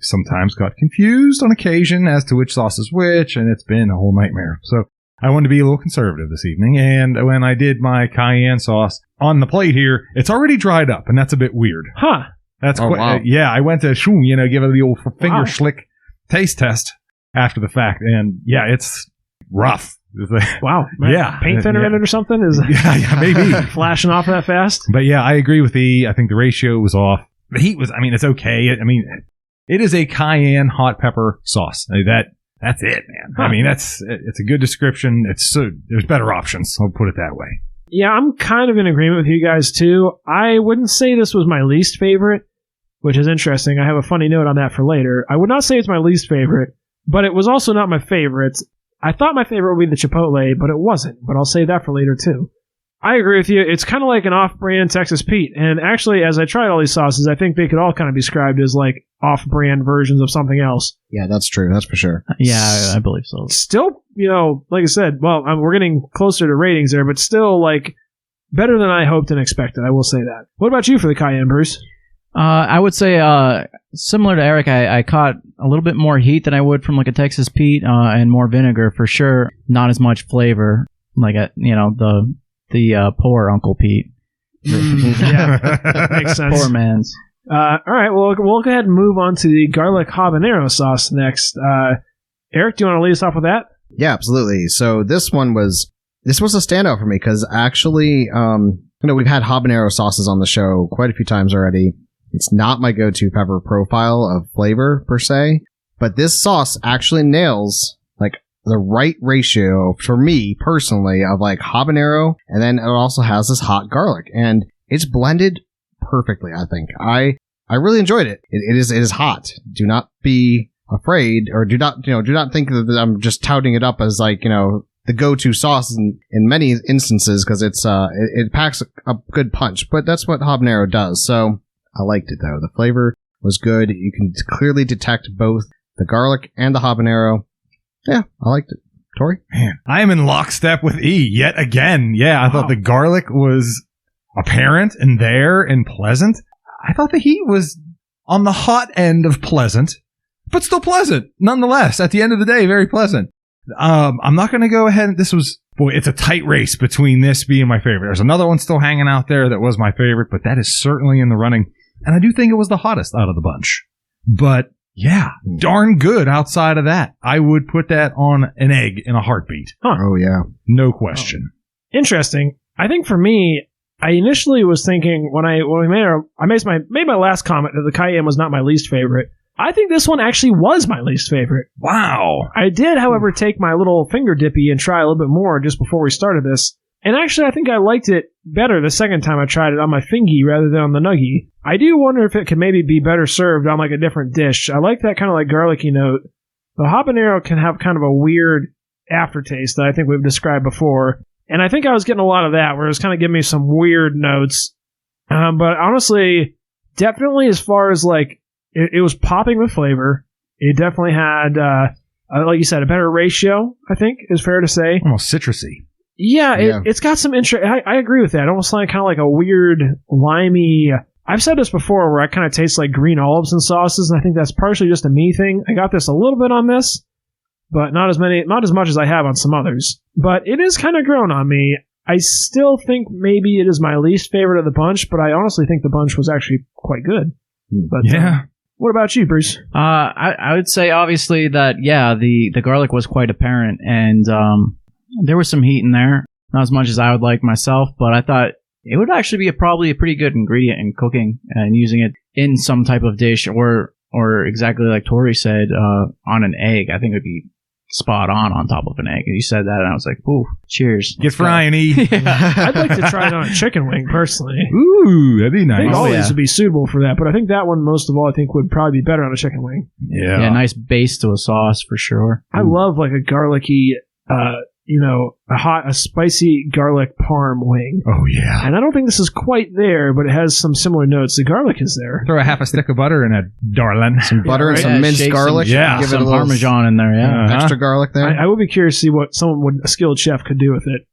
sometimes got confused on occasion as to which sauce is which, and it's been a whole nightmare. So I wanted to be a little conservative this evening, and when I did my cayenne sauce on the plate here, it's already dried up, and that's a bit weird. Huh. That's wow. yeah, I went to give it the old finger schlick taste test after the fact, and yeah, it's rough. Wow. Yeah. Paint thinner in it or something? Is yeah, maybe. flashing off that fast? But yeah, I agree with E. I think the ratio was off. The heat was, it's okay. It is a cayenne hot pepper sauce. That's it, man. Huh. It's a good description. There's better options. I'll put it that way. Yeah, I'm kind of in agreement with you guys, too. I wouldn't say this was my least favorite, which is interesting. I have a funny note on that for later. I would not say it's my least favorite, but it was also not my favorite. I thought my favorite would be the Chipotle, but it wasn't. But I'll say that for later, too. I agree with you. It's kind of like an off-brand Texas Pete. And actually, as I tried all these sauces, I think they could all kind of be described as like off-brand versions of something else. Yeah, that's true. That's for sure. Yeah, I believe so. Still, like I said, we're getting closer to ratings there, but still, like, better than I hoped and expected. I will say that. What about you for the cayenne, Bruce? I would say, similar to Eric, I caught a little bit more heat than I would from like a Texas Pete, and more vinegar for sure. Not as much flavor, like the poor Uncle Pete. Yeah, that makes sense. Poor man's. All right, well, we'll go ahead and move on to the garlic habanero sauce next. Eric, do you want to lead us off with that? Yeah, absolutely. So this was a standout for me because actually, we've had habanero sauces on the show quite a few times already. It's not my go-to pepper profile of flavor per se, but this sauce actually nails like the right ratio for me personally of like habanero, and then it also has this hot garlic, and it's blended perfectly. I think I really enjoyed it. It is hot. Do not be afraid, or do not think that I'm just touting it up as like the go-to sauce in many instances, because it packs a good punch. But that's what habanero does. So I liked it though. The flavor was good. You can clearly detect both the garlic and the habanero. Yeah, I liked it. Tori? Man, I am in lockstep with E yet again. Yeah, I thought the garlic was apparent and there and pleasant. I thought the heat was on the hot end of pleasant, but still pleasant nonetheless. At the end of the day, very pleasant. I'm not going to go ahead. It's a tight race between this being my favorite. There's another one still hanging out there that was my favorite, but that is certainly in the running. And I do think it was the hottest out of the bunch. But yeah, darn good outside of that. I would put that on an egg in a heartbeat. Huh. Oh, yeah. No question. Interesting. I think for me, I initially was thinking when we made my last comment that the cayenne was not my least favorite. I think this one actually was my least favorite. Wow. I did, however, take my little finger dippy and try a little bit more just before we started this. And actually, I think I liked it better the second time I tried it on my fingy rather than on the nuggy. I do wonder if it could maybe be better served on like a different dish. I like that kind of like garlicky note. The habanero can have kind of a weird aftertaste that I think we've described before. And I think I was getting a lot of that, where it was kind of giving me some weird notes. But honestly, definitely as far as like, it was popping with flavor. It definitely had, like you said, a better ratio, I think is fair to say. Almost citrusy. Yeah, it's got some interest. I agree with that. Almost like kind of like a weird, limey. I've said this before where I kind of taste like green olives in sauces, and I think that's partially just a me thing. I got this a little bit on this, but not as much as I have on some others. But it is kind of grown on me. I still think maybe it is my least favorite of the bunch, but I honestly think the bunch was actually quite good. But yeah. What about you, Bruce? I would say obviously that the garlic was quite apparent, and there was some heat in there. Not as much as I would like myself, but I thought it would actually be probably a pretty good ingredient in cooking and using it in some type of dish, or exactly like Tori said, on an egg. I think it would be spot on top of an egg. You said that, and I was like, "Ooh, cheers!" Get frying, E. I'd like to try it on a chicken wing personally. Ooh, that'd be I think nice. all these would be suitable for that, but I think that one most of all, I think would probably be better on a chicken wing. Yeah, nice base to a sauce for sure. I love like a garlicky, a spicy garlic parm wing. Oh yeah. And I don't think this is quite there, but it has some similar notes. The garlic is there. Throw a half a stick of butter in it, darling. Some butter and right? some minced shake garlic. Give it some a little Parmesan in there. Yeah. extra garlic there. I would be curious to see what a skilled chef could do with it.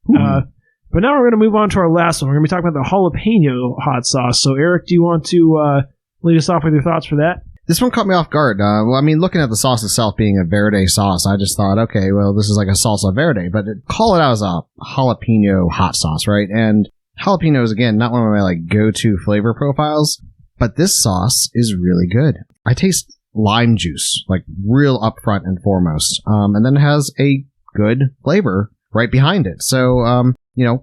But now we're going to move on to our last one. We're going to be talking about the jalapeno hot sauce. So, Eric, do you want to lead us off with your thoughts for that? This one caught me off guard. Looking at the sauce itself being a verde sauce, I just thought, okay, well, this is like a salsa verde, but call it out as a jalapeno hot sauce, right? And jalapeno is, again, not one of my go-to flavor profiles, but this sauce is really good. I taste lime juice, real upfront and foremost, and then it has a good flavor right behind it. So,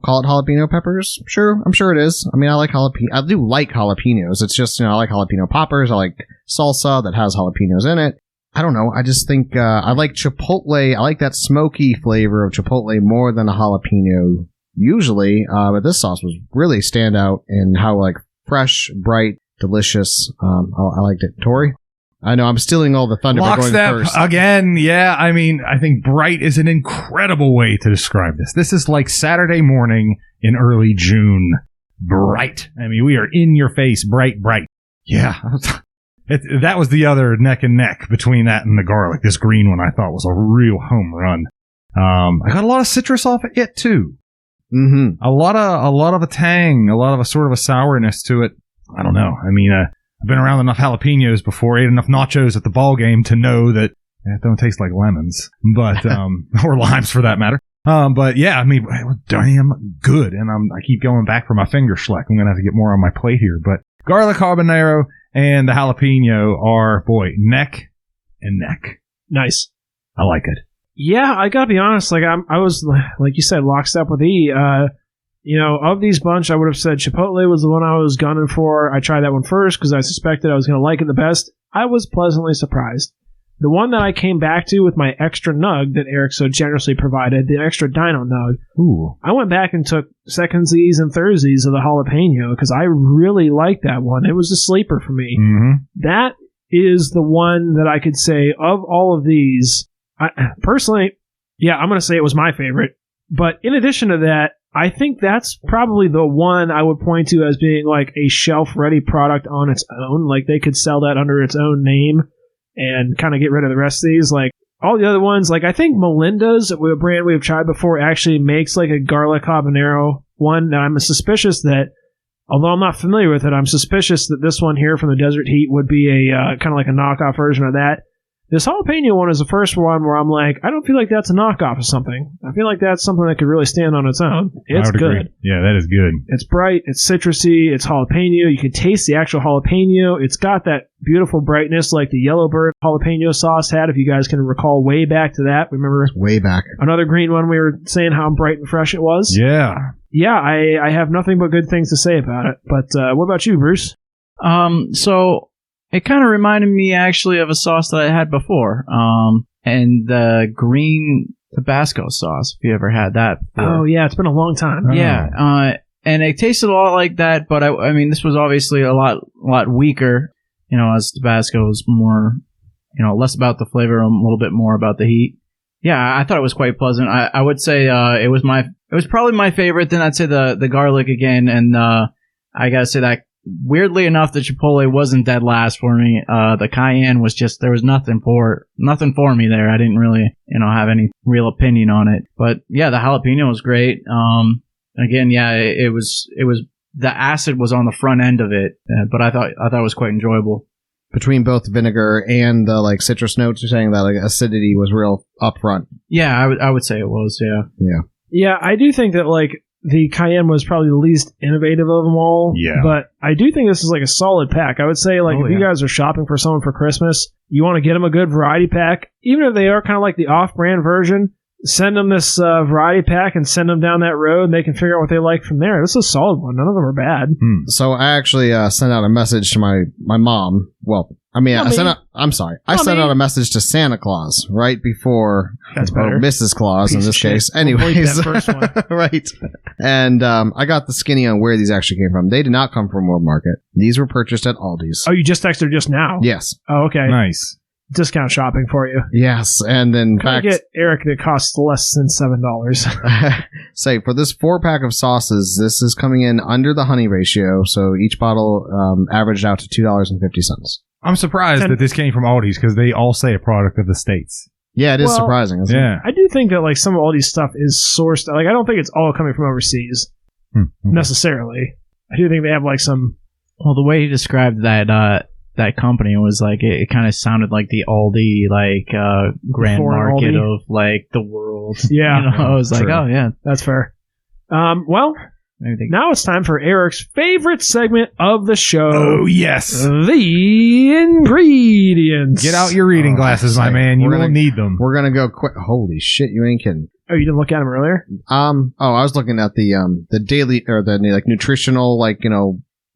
call it jalapeno peppers. Sure, I'm sure it is. I mean, I do like jalapenos. It's just, I like jalapeno poppers. I like salsa that has jalapenos in it. I don't know. I just think I like chipotle. I like that smoky flavor of chipotle more than a jalapeno usually. But this sauce was really stand out in how fresh, bright, delicious. I liked it. Tori? I know I'm stealing all the thunder by going first. Again, yeah. I mean, I think bright is an incredible way to describe this. This is like Saturday morning in early June. Bright. I mean, we are in your face, bright. Yeah. That was the other neck and neck between that and the garlic. This green one I thought was a real home run. I got a lot of citrus off of it too. Mm-hmm. A lot of a tang, a lot of a sort of a sourness to it. I don't know. I mean, I've been around enough jalapenos before, ate enough nachos at the ball game to know that it don't taste like lemons, but or limes for that matter. But yeah, I mean, it was damn good, and I keep going back for my finger schleck. I'm gonna have to get more on my plate here, but garlic habanero and the jalapeno are, neck and neck. Nice. I like it. Yeah, I gotta be honest. I was, like you said, lockstep with E. Of these bunch, I would have said Chipotle was the one I was gunning for. I tried that one first because I suspected I was going to like it the best. I was pleasantly surprised. The one that I came back to with my extra nug that Eric so generously provided, the extra dino nug, ooh, I went back and took secondsies and thirdsies of the jalapeno because I really liked that one. It was a sleeper for me. Mm-hmm. That is the one that I could say of all of these, personally, yeah, I'm going to say it was my favorite. But in addition to that, I think that's probably the one I would point to as being a shelf-ready product on its own. They could sell that under its own name and kind of get rid of the rest of these. All the other ones, I think Melinda's, a brand we've tried before, actually makes a garlic habanero one that I'm suspicious that, although I'm not familiar with it, I'm suspicious that this one here from the Desert Heat would be a kind of a knockoff version of that. This jalapeno one is the first one where I'm I don't feel like that's a knockoff of something. I feel like that's something that could really stand on its own. It's good. Agree. Yeah, that is good. It's bright. It's citrusy. It's jalapeno. You can taste the actual jalapeno. It's got that beautiful brightness like the Yellowbird jalapeno sauce had, if you guys can recall way back to that. Remember? Way back. Another green one we were saying how bright and fresh it was? Yeah. Yeah, I have nothing but good things to say about it. But what about you, Bruce? So it kind of reminded me actually of a sauce that I had before, and the green Tabasco sauce. If you ever had that before. Oh yeah, it's been a long time. Yeah, and it tasted a lot like that, but I mean, this was obviously a lot weaker. As Tabasco is more, less about the flavor, a little bit more about the heat. Yeah, I thought it was quite pleasant. I would say it was probably my favorite. Then I'd say the garlic again, and I gotta say that. Weirdly enough, the Chipotle wasn't dead last for me. The Cayenne was just, there was nothing for me there. I didn't really, have any real opinion on it. But yeah, the jalapeno was great. Again, yeah, it was, the acid was on the front end of it, but I thought it was quite enjoyable. Between both vinegar and the citrus notes, you're saying that acidity was real upfront. Yeah, I would say it was, yeah. Yeah. Yeah, I do think that the Cayenne was probably the least innovative of them all. Yeah. But I do think this is a solid pack. I would say if you guys are shopping for someone for Christmas, you want to get them a good variety pack. Even if they are kind of the off-brand version, send them this variety pack and send them down that road and they can figure out what they like from there. This is a solid one. None of them are bad. So I actually sent out a message to my mom. Well, I sent out a message to Santa Claus right before Mrs. Claus in this case. Anyways, that first one. Right. And I got the skinny on where these actually came from. They did not come from World Market. These were purchased at Aldi's. Oh, you just texted her just now? Yes. Oh, okay. Nice. Discount shopping for you. Yes, and in fact, get Eric that costs less than $7. Say for this 4-pack of sauces, this is coming in under the honey ratio. So each bottle averaged out to $2.50. I'm surprised that this came from Aldi's because they all say a product of the States. Yeah, it is Well, surprising. Isn't it? Yeah. I do think that like some of all these stuff is sourced. Like I don't think it's all coming from overseas necessarily. I do think they have like some. Well, the way he described that company was like it kind of sounded like the Aldi grand Foreign market Aldi. of like the world. Yeah. You know, I was like, True. oh yeah. That's fair. Well, Maybe they- now it's time for Eric's favorite segment of the show. Oh, yes. The ingredients. Get out your reading glasses, my man. You We're gonna- will need them. We're gonna go quick. Holy shit, you ain't kidding. Oh, you didn't look at them earlier? Oh, I was looking at the daily or the like nutritional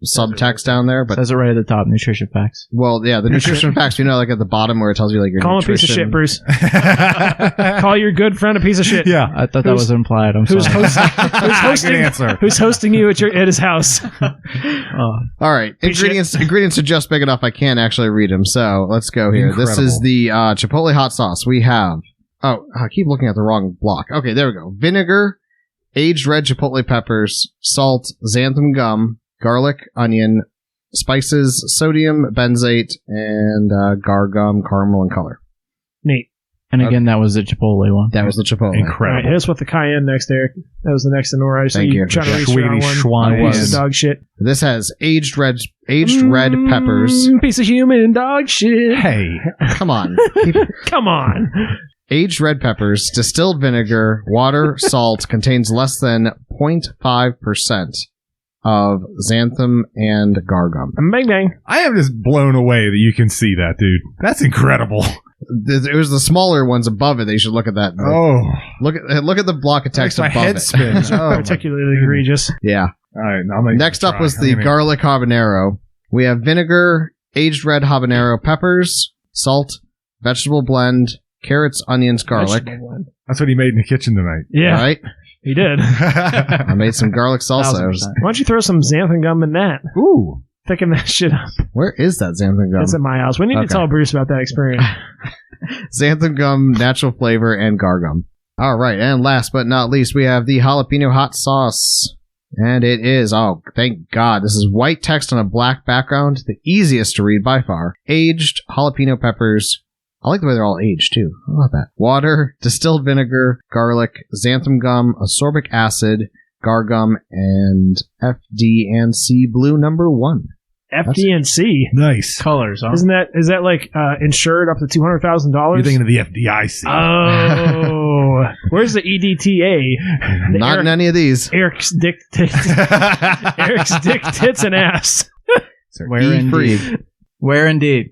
subtext down there, but says it right at the top. Nutrition facts. well, yeah, the nutrition facts. Like at the bottom where it tells you like your Call him a nutrition. piece of shit, Bruce. Call your good friend a piece of shit. Yeah. I thought that was implied. I'm Who's, sorry. hosting, Good answer. who's hosting you at his house? All right, Piece of ingredients are just big enough. I can't actually read them, so let's go here. This is Incredible. the Chipotle hot sauce. We have. Oh, I keep looking at the wrong block. Okay, there we go. Vinegar, aged red chipotle peppers, salt, xanthan gum, garlic, onion, spices, sodium, benzate, and gar gum, caramel, and color. Neat. And again, that was the Chipotle one. That was the Chipotle. All right, Incredible. hit us with the cayenne next, Eric. That was the next in order. I just Thank you. trying to reach Sweetie around one. Schwein. Piece of dog shit. This has aged red peppers. Piece of human dog shit. Hey. Come on. Come on. Aged red peppers, distilled vinegar, water, salt, contains less than 0.5% of xanthan and gar gum. Bang bang. I am just blown away that you can see that, dude. That's incredible. It was the smaller ones above it that you should look at that. Oh. Look at the block of text Makes my above head it. spin. Oh, my Particularly egregious. Yeah. All right, I'll make Next up try. was I'm the gonna- garlic habanero. We have vinegar, aged red habanero peppers, salt, vegetable blend, carrots, onions, garlic. Vegetable blend. That's what he made in the kitchen tonight. Yeah, All right. he did. I made some garlic salsa. 1000%. Why don't you throw some xanthan gum in that? Ooh. Thicken that shit up. Where is that xanthan gum? It's at my house. We need to Okay. tell Bruce about that experience. Xanthan gum, natural flavor, and gar gum. All right, and last but not least, we have the jalapeno hot sauce. And it is, oh, thank God, this is white text on a black background, the easiest to read by far. Aged jalapeno peppers. I like the way they're all aged, too. How about that? Water, distilled vinegar, garlic, xanthan gum, ascorbic acid, gar gum, and FD&C blue number 1. FD&C. Nice. Colors, huh? Is that like insured up to $200,000? You're thinking of the FDIC. Oh, where's the EDTA? The Not Eric- in any of these. Eric's dick tits and ass. Where E-free. indeed? Where indeed?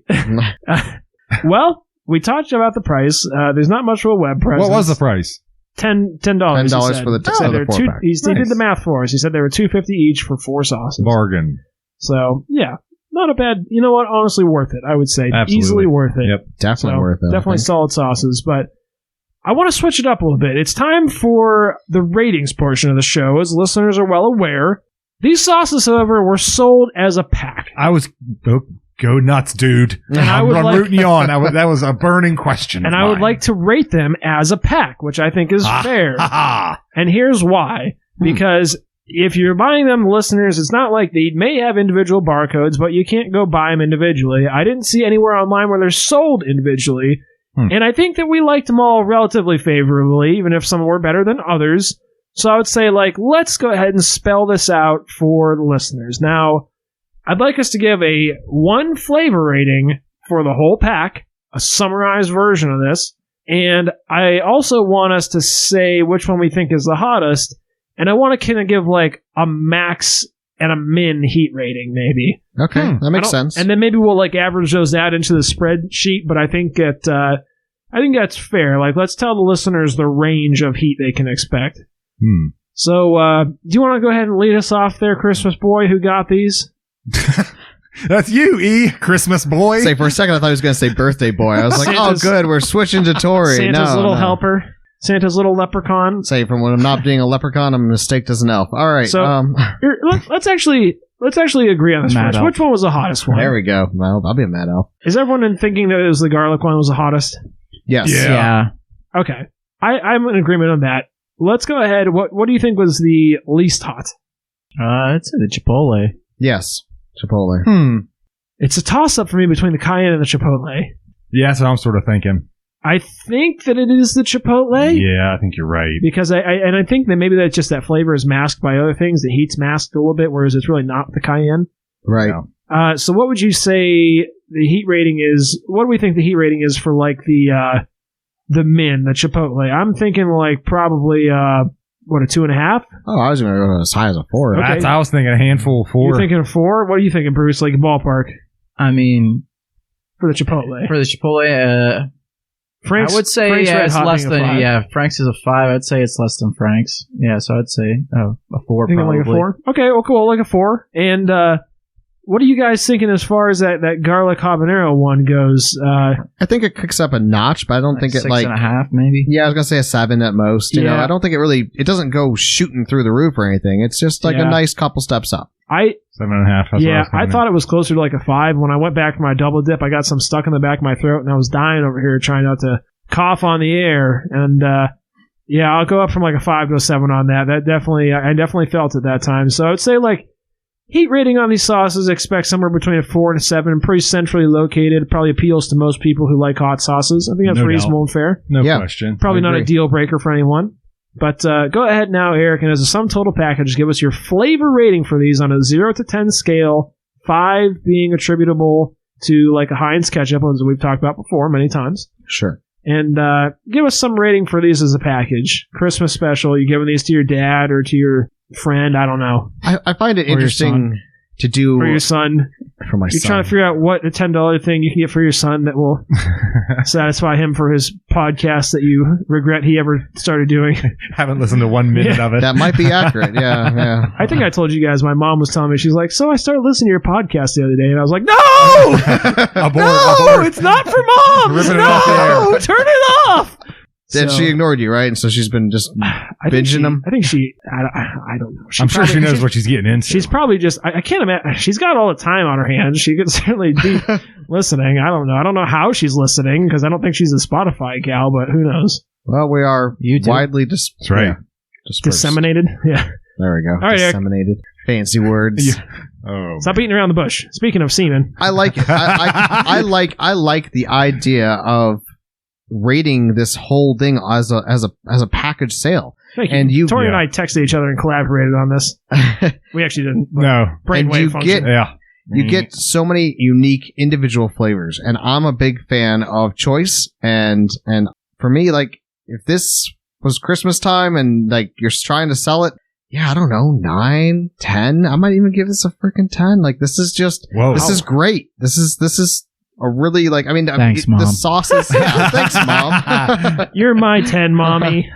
Well, we talked about the price. There's not much of a web presence. What was the price? $10 $10 he said. for the He said the there were 4-pack. He did Nice. the math for us. He said there were $2.50 each for 4 sauces. Bargain. So yeah, not a bad. You know what? Honestly, worth it. I would say Absolutely. easily worth it. Yep. Definitely So, worth it. I Definitely think. solid sauces, but I want to switch it up a little bit. It's time for the ratings portion of the show. As listeners are well aware, these sauces, however, were sold as a pack. I was go nuts, dude. And I would I'm like- rooting you on. That was a burning question. And of I would mine. like to rate them as a pack, which I think is fair. Ha And here's why. Because if you're buying them, listeners, it's not like they may have individual barcodes, but you can't go buy them individually. I didn't see anywhere online where they're sold individually. And I think that we liked them all relatively favorably, even if some were better than others. So I would say, let's go ahead and spell this out for the listeners. Now, I'd like us to give a 1 flavor rating for the whole pack, a summarized version of this. And I also want us to say which one we think is the hottest. And I want to kind of give a max and a min heat rating, maybe. Okay, that I makes don't- sense. And then maybe we'll average those out into the spreadsheet. But I think that's fair. Let's tell the listeners the range of heat they can expect. So, do you want to go ahead and lead us off there, Christmas boy? Who got these? That's you, E. Christmas boy. Say for a second, I thought he was going to say birthday boy. I was like, Santa's- oh, good, we're switching to Tori. Santa's no, little no. helper. Santa's little leprechaun. Say from when I'm not being a leprechaun, I'm mistaked as an elf. All right. So- Here, let's actually agree on this Mad first. elf. Which one was the hottest one? there we go. Well, I'll be a mad elf. Is everyone in thinking that it was the garlic one was the hottest? Yes. Yeah. Okay. I'm in agreement on that. Let's go ahead. What do you think was the least hot? I'd say the Chipotle. Yes. Chipotle. It's a toss-up for me between the cayenne and the chipotle. Yeah, that's what I'm sort of thinking. I think that it is the chipotle. Yeah, I think you're right. Because I think that maybe that's just that flavor is masked by other things. The heat's masked a little bit, whereas it's really not the cayenne. Right. Yeah. So what would you say the heat rating is? What do we think the heat rating is for like the Min, the chipotle? I'm thinking like probably a 2.5. Oh, I was going to go as high as a 4. Okay. I was thinking a handful of 4. You're thinking a 4? What are you thinking, Bruce? Like a ballpark I mean, for the chipotle? for the Chipotle, Frank's, I would say Frank's Red it's Hot less being a than 5. yeah. Frank's is a 5. I'd say it's less than Frank's. Yeah, so I'd say a 4 Thinking probably. like a 4? Okay, well, cool, like a 4. And what are you guys thinking as far as that garlic habanero one goes? I think it kicks up a notch, but I don't think it 6.5 maybe. Yeah, I was gonna say a 7 at most. You know, Yeah. I don't think it doesn't go shooting through the roof or anything. It's just like Yeah. a nice couple steps up. 7.5. I thought it was closer to like a 5. When I went back for my double dip, I got some stuck in the back of my throat, and I was dying over here trying not to cough on the air. And yeah, I'll go up from like a 5 to a 7 on that. I definitely felt it that time. So I would say like heat rating on these sauces, expect somewhere between a 4 and a 7. Pretty centrally located. It probably appeals to most people who like hot sauces. I think that's No reasonable and fair. No Yeah. question. Probably I not a agree. deal breaker for anyone. But go ahead now, Eric, and as a sum total package, give us your flavor rating for these on a 0 to 10 scale, 5 being attributable to like a Heinz ketchup, as we've talked about before many times. Sure. And give us some rating for these as a package. Christmas special, you giving these to your dad or to your friend? I don't know. I find it Or your interesting to do For your son. for my You're son. trying to figure out what a $10 thing you can get for your son that will satisfy him for his podcast that you regret he ever started doing. Haven't listened to 1 minute of it. That might be accurate. Yeah, yeah. I think I told you guys my mom was telling me, she's like, so I started listening to your podcast the other day, and I was like, no! Abort. It's not for moms! Ripping it off the No! Turn it off! Then So, she ignored you, right? And so she's been just I think binging them. I think I don't know. I'm sure she knows what she's getting into. She's probably just, I can't imagine, she's got all the time on her hands. She could certainly be listening. I don't know. I don't know how she's listening, because I don't think she's a Spotify gal, but who knows? Well, we are YouTube. widely That's right. dispersed. Disseminated? Yeah. There we go. right, Eric. Disseminated. Fancy words. Yeah. Oh, Stop beating around the bush. Speaking of semen. I like it. I like the idea of rating this whole thing as a package sale. Thank And you. you- Tori and yeah. I texted each other and collaborated on this. We actually didn't. but no. And you brainwave function. get- Yeah. You get so many unique individual flavors, and I'm a big fan of choice. And for me, like, if this was Christmas time and like you're trying to sell it, yeah, I don't know, 9, 10. I might even give this a freaking 10. Like, this is just Whoa. this is great. This is a really, like, I mean, Thanks, the Mom. sauces. Yeah, thanks, Mom. You're my 10, mommy.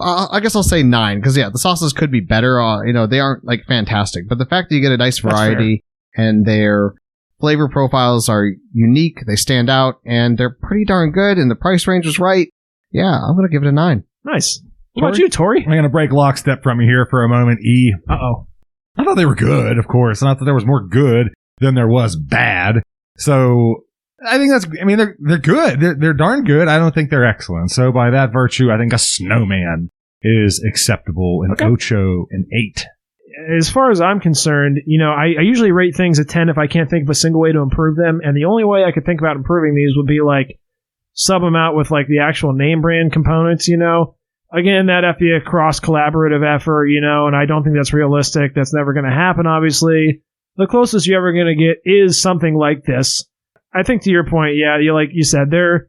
I guess I'll say 9 because yeah, the sauces could be better. You know, they aren't like fantastic, but the fact that you get a nice That's variety and their flavor profiles are unique, they stand out, and they're pretty darn good, and the price range was right. Yeah, I'm gonna give it a 9. Nice. What about you, Tori? I'm going to break lockstep from you here for a moment. E. Uh-oh. I thought they were good, of course. And I thought there was more good than there was bad. So I think they're good. They're darn good. I don't think they're excellent. So by that virtue, I think a snowman is acceptable. An Okay. Ocho, an 8. As far as I'm concerned, you know, I usually rate things a 10 if I can't think of a single way to improve them. And the only way I could think about improving these would be like sub them out with like the actual name brand components, you know. Again, that'd be a cross-collaborative effort, you know, and I don't think that's realistic. That's never going to happen, obviously. The closest you're ever going to get is something like this. I think to your point, yeah, like you said, they're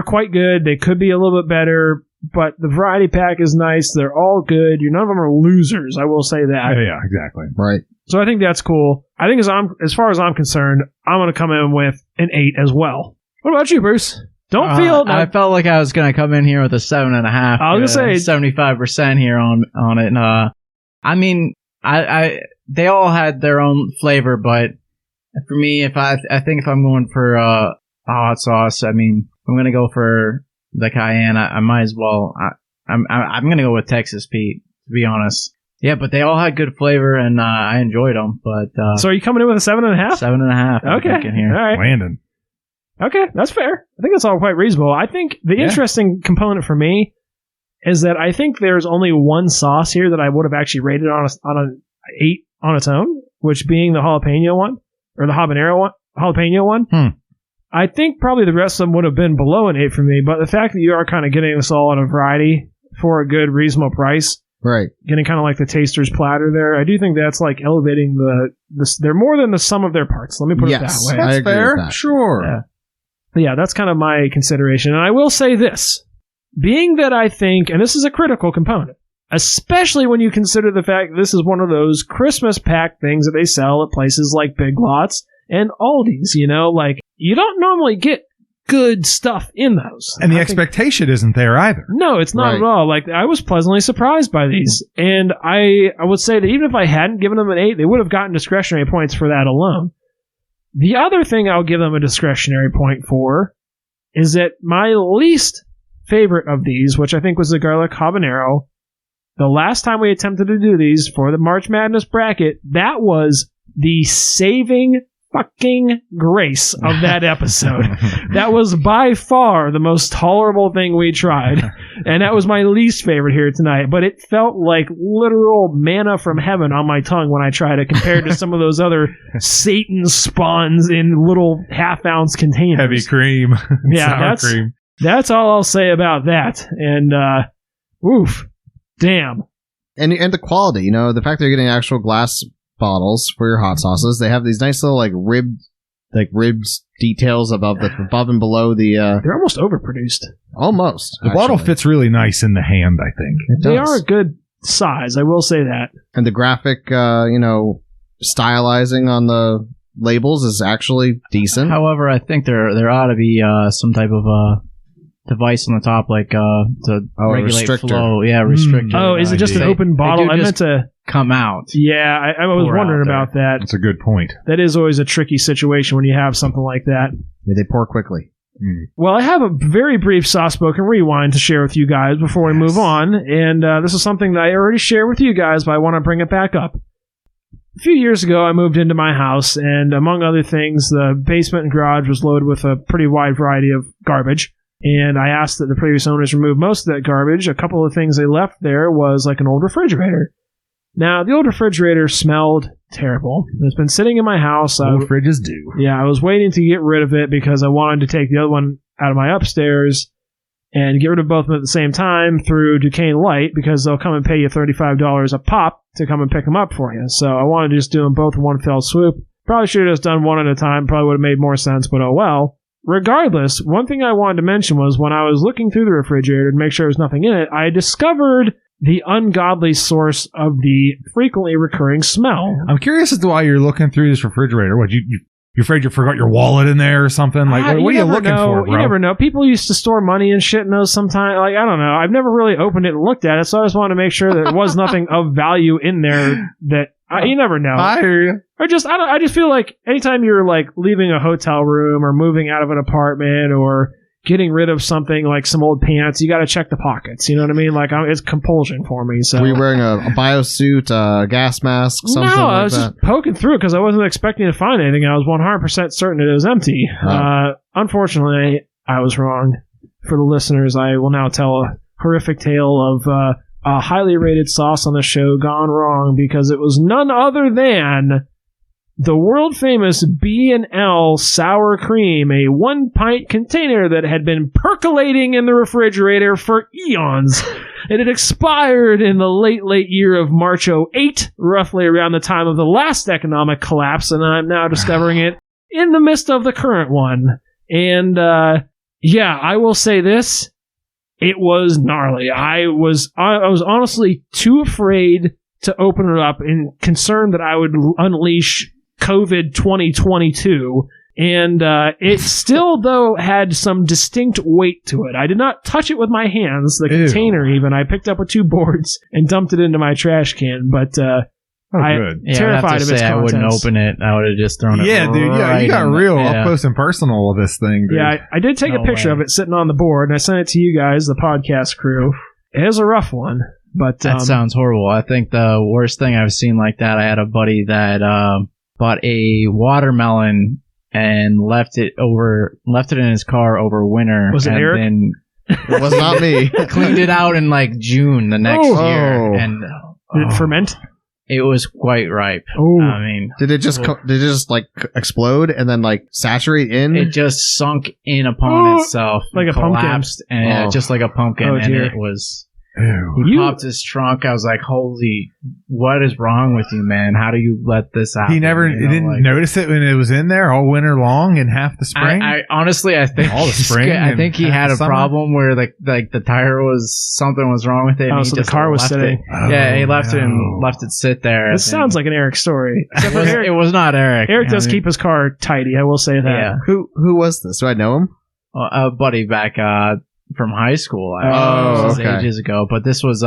quite good. They could be a little bit better, but the variety pack is nice. They're all good. None of them are losers. I will say that. Yeah, exactly. Right. So I think that's cool. I think as far as I'm concerned, I'm going to come in with an 8 as well. What about you, Bruce? Don't feel. I felt like I was gonna come in here with a 7.5. I was gonna say 75% here on it. And I mean, I they all had their own flavor, but for me, I think if I'm going for a hot sauce, I mean, I'm gonna go for the cayenne. I might as well. I'm gonna go with Texas Pete, to be honest. Yeah, but they all had good flavor, and I enjoyed them. But so are you coming in with a 7.5? 7.5. I'm Okay. thinking here. All right. Landon. Okay, that's fair. I think that's all quite reasonable. I think the interesting component for me is that I think there's only one sauce here that I would have actually rated on an 8 on its own, which being the jalapeno one or the habanero one, jalapeno one. I think probably the rest of them would have been below an 8 for me, but the fact that you are kind of getting this all in a variety for a good, reasonable price, Right. getting kind of like the taster's platter there, I do think that's like elevating they're more than the sum of their parts. Let me put it that way. I That's agree fair. with that. Sure. Yeah, that's kind of my consideration. And I will say this, being that I think, and this is a critical component, especially when you consider the fact that this is one of those Christmas pack things that they sell at places like Big Lots and Aldi's, like you don't normally get good stuff in those. And the I think- expectation isn't there either. No, it's not Right. at all. Like, I was pleasantly surprised by these. And I would say that even if I hadn't given them an 8, they would have gotten discretionary points for that alone. The other thing I'll give them a discretionary point for is that my least favorite of these, which I think was the garlic habanero, the last time we attempted to do these for the March Madness bracket, that was the saving fucking grace of that episode. That was by far the most tolerable thing we tried. And that was my least favorite here tonight. But it felt like literal manna from heaven on my tongue when I tried it compared to some of those other Satan spawns in little half-ounce containers. Heavy cream. Yeah, Sour cream. That's all I'll say about that. And, oof. Damn. And the quality, the fact that you're getting actual glass bottles for your hot sauces. They have these nice little ribs details above and below the They're almost overproduced. almost. The bottle actually. fits really nice in the hand, I think. It They does. are a good size, I will say that. And the graphic stylizing on the labels is actually decent. However, I think there ought to be some type of device on the top, like to a regulate restrictor. flow. Yeah, restrictor. Oh, is it just an idea. open They bottle? do I just meant to... come out. Yeah, I was Pour wondering out there. about that. That's a good point. That is always a tricky situation when you have something like that. Yeah, they pour quickly. Well, I have a very brief soft-spoken rewind to share with you guys before we move on, and this is something that I already shared with you guys, but I want to bring it back up. A few years ago, I moved into my house, and among other things, the basement and garage was loaded with a pretty wide variety of garbage, and I asked that the previous owners remove most of that garbage. A couple of things they left there was like an old refrigerator. Now, the old refrigerator smelled terrible. It's been sitting in my house. Old fridges do. Yeah, I was waiting to get rid of it because I wanted to take the other one out of my upstairs and get rid of both of them at the same time through Duquesne Light because they'll come and pay you $35 a pop to come and pick them up for you. So I wanted to just do them both in one fell swoop. Probably should have just done one at a time. Probably would have made more sense, but oh well. Regardless, one thing I wanted to mention was when I was looking through the refrigerator to make sure there was nothing in it, I discovered the ungodly source of the frequently recurring smell. I'm curious as to why you're looking through this refrigerator. What, you're afraid you forgot your wallet in there or something? Like, what are you never looking know. for, bro? You never know. People used to store money and shit in those sometimes. Like, I don't know. I've never really opened it and looked at it, so I just wanted to make sure there was nothing of value in there that... you never know. I hear you. I just feel like anytime you're like leaving a hotel room or moving out of an apartment or getting rid of something like some old pants, you got to check the pockets. You know what I mean? Like it's compulsion for me. So Were you wearing a biosuit, a gas mask, something no, I like was that? just poking through it because I wasn't expecting to find anything. I was 100% certain it was empty. Unfortunately, I was wrong. For the listeners, I will now tell a horrific tale of a highly rated sauce on the show gone wrong because it was none other than the world famous B&L sour cream, a 1-pint container that had been percolating in the refrigerator for eons. It had expired in the late year of March 08, roughly around the time of the last economic collapse, and I'm now discovering it in the midst of the current one. And, yeah, I will say this. It was gnarly. I was honestly too afraid to open it up and concerned that I would unleash COVID 2022. And it still, though, had some distinct weight to it. I did not touch it with my hands, the Ew. container even. I picked up with 2 boards and dumped it into my trash can. But I- Good. Yeah, Terrified I'd have of to its say I wouldn't contents. open it. I would have just thrown it. Yeah, dude. Yeah, right you got in real yeah. up close and personal with this thing, dude. yeah, I did take No a picture way. of it sitting on the board, and I sent it to you guys, the podcast crew. It is a rough one. But That sounds horrible. I think the worst thing I've seen like that, I had a buddy that bought a watermelon and left it in his car over winter. Was it and Eric? Then It was not me. cleaned it out in like June the next Oh. year. And did it ferment? It was quite ripe. Ooh. I mean, Did it just like explode and then like saturate in? it just sunk in upon itself, Like a pumpkin. collapsed, and yeah, Oh. just like a pumpkin. Oh, and dear. it was. Ew. He popped his trunk. I was like, "Holy, what is wrong with you, man? How do you let this happen?" He never You know, didn't like- notice it when it was in there all winter long and half the spring. I honestly, I think All the spring I and think he half had the a summer? problem where like the tire something was wrong with it. And Oh, he so the just car was left sitting. It. Yeah, he left it no. and left it sit there. This sounds like an Eric story. Except for it was not Eric. Eric I does mean, keep his car tidy. I will say that. Yeah, Who was this? Do I know him? a buddy back from high school. Oh, This was okay. ages ago. But this was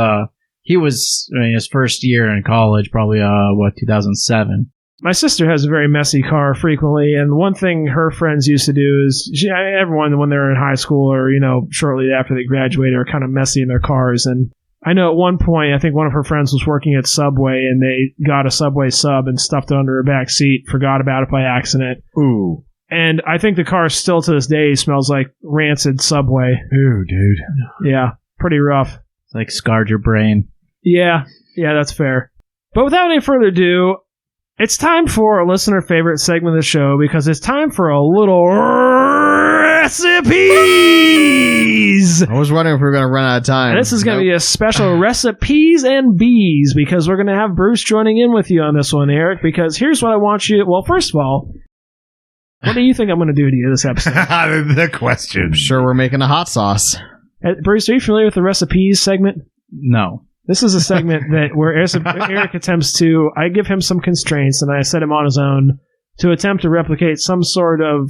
he was in his first year in college, probably 2007. My sister has a very messy car frequently, and one thing her friends used to do is everyone, when they're in high school or shortly after they graduate, are kind of messy in their cars. And I know at one point, I think one of her friends was working at Subway, and they got a Subway sub and stuffed it under her back seat, forgot about it by accident. Ooh. And I think the car still to this day smells like rancid Subway. Ew, dude. Yeah, pretty rough. It's like scarred your brain. Yeah, that's fair. But without any further ado, it's time for a listener favorite segment of the show, because it's time for a little recipes. I was wondering if we were going to run out of time. And this is going to be a special recipes and bees, because we're going to have Bruce joining in with you on this one, Eric, because here's what I want you. Well, first of all, what do you think I'm going to do to you this episode? The question. I'm sure we're making a hot sauce. Bruce, are you familiar with the recipes segment? No. This is a segment where Eric attempts to. I give him some constraints, and I set him on his own to attempt to replicate some sort of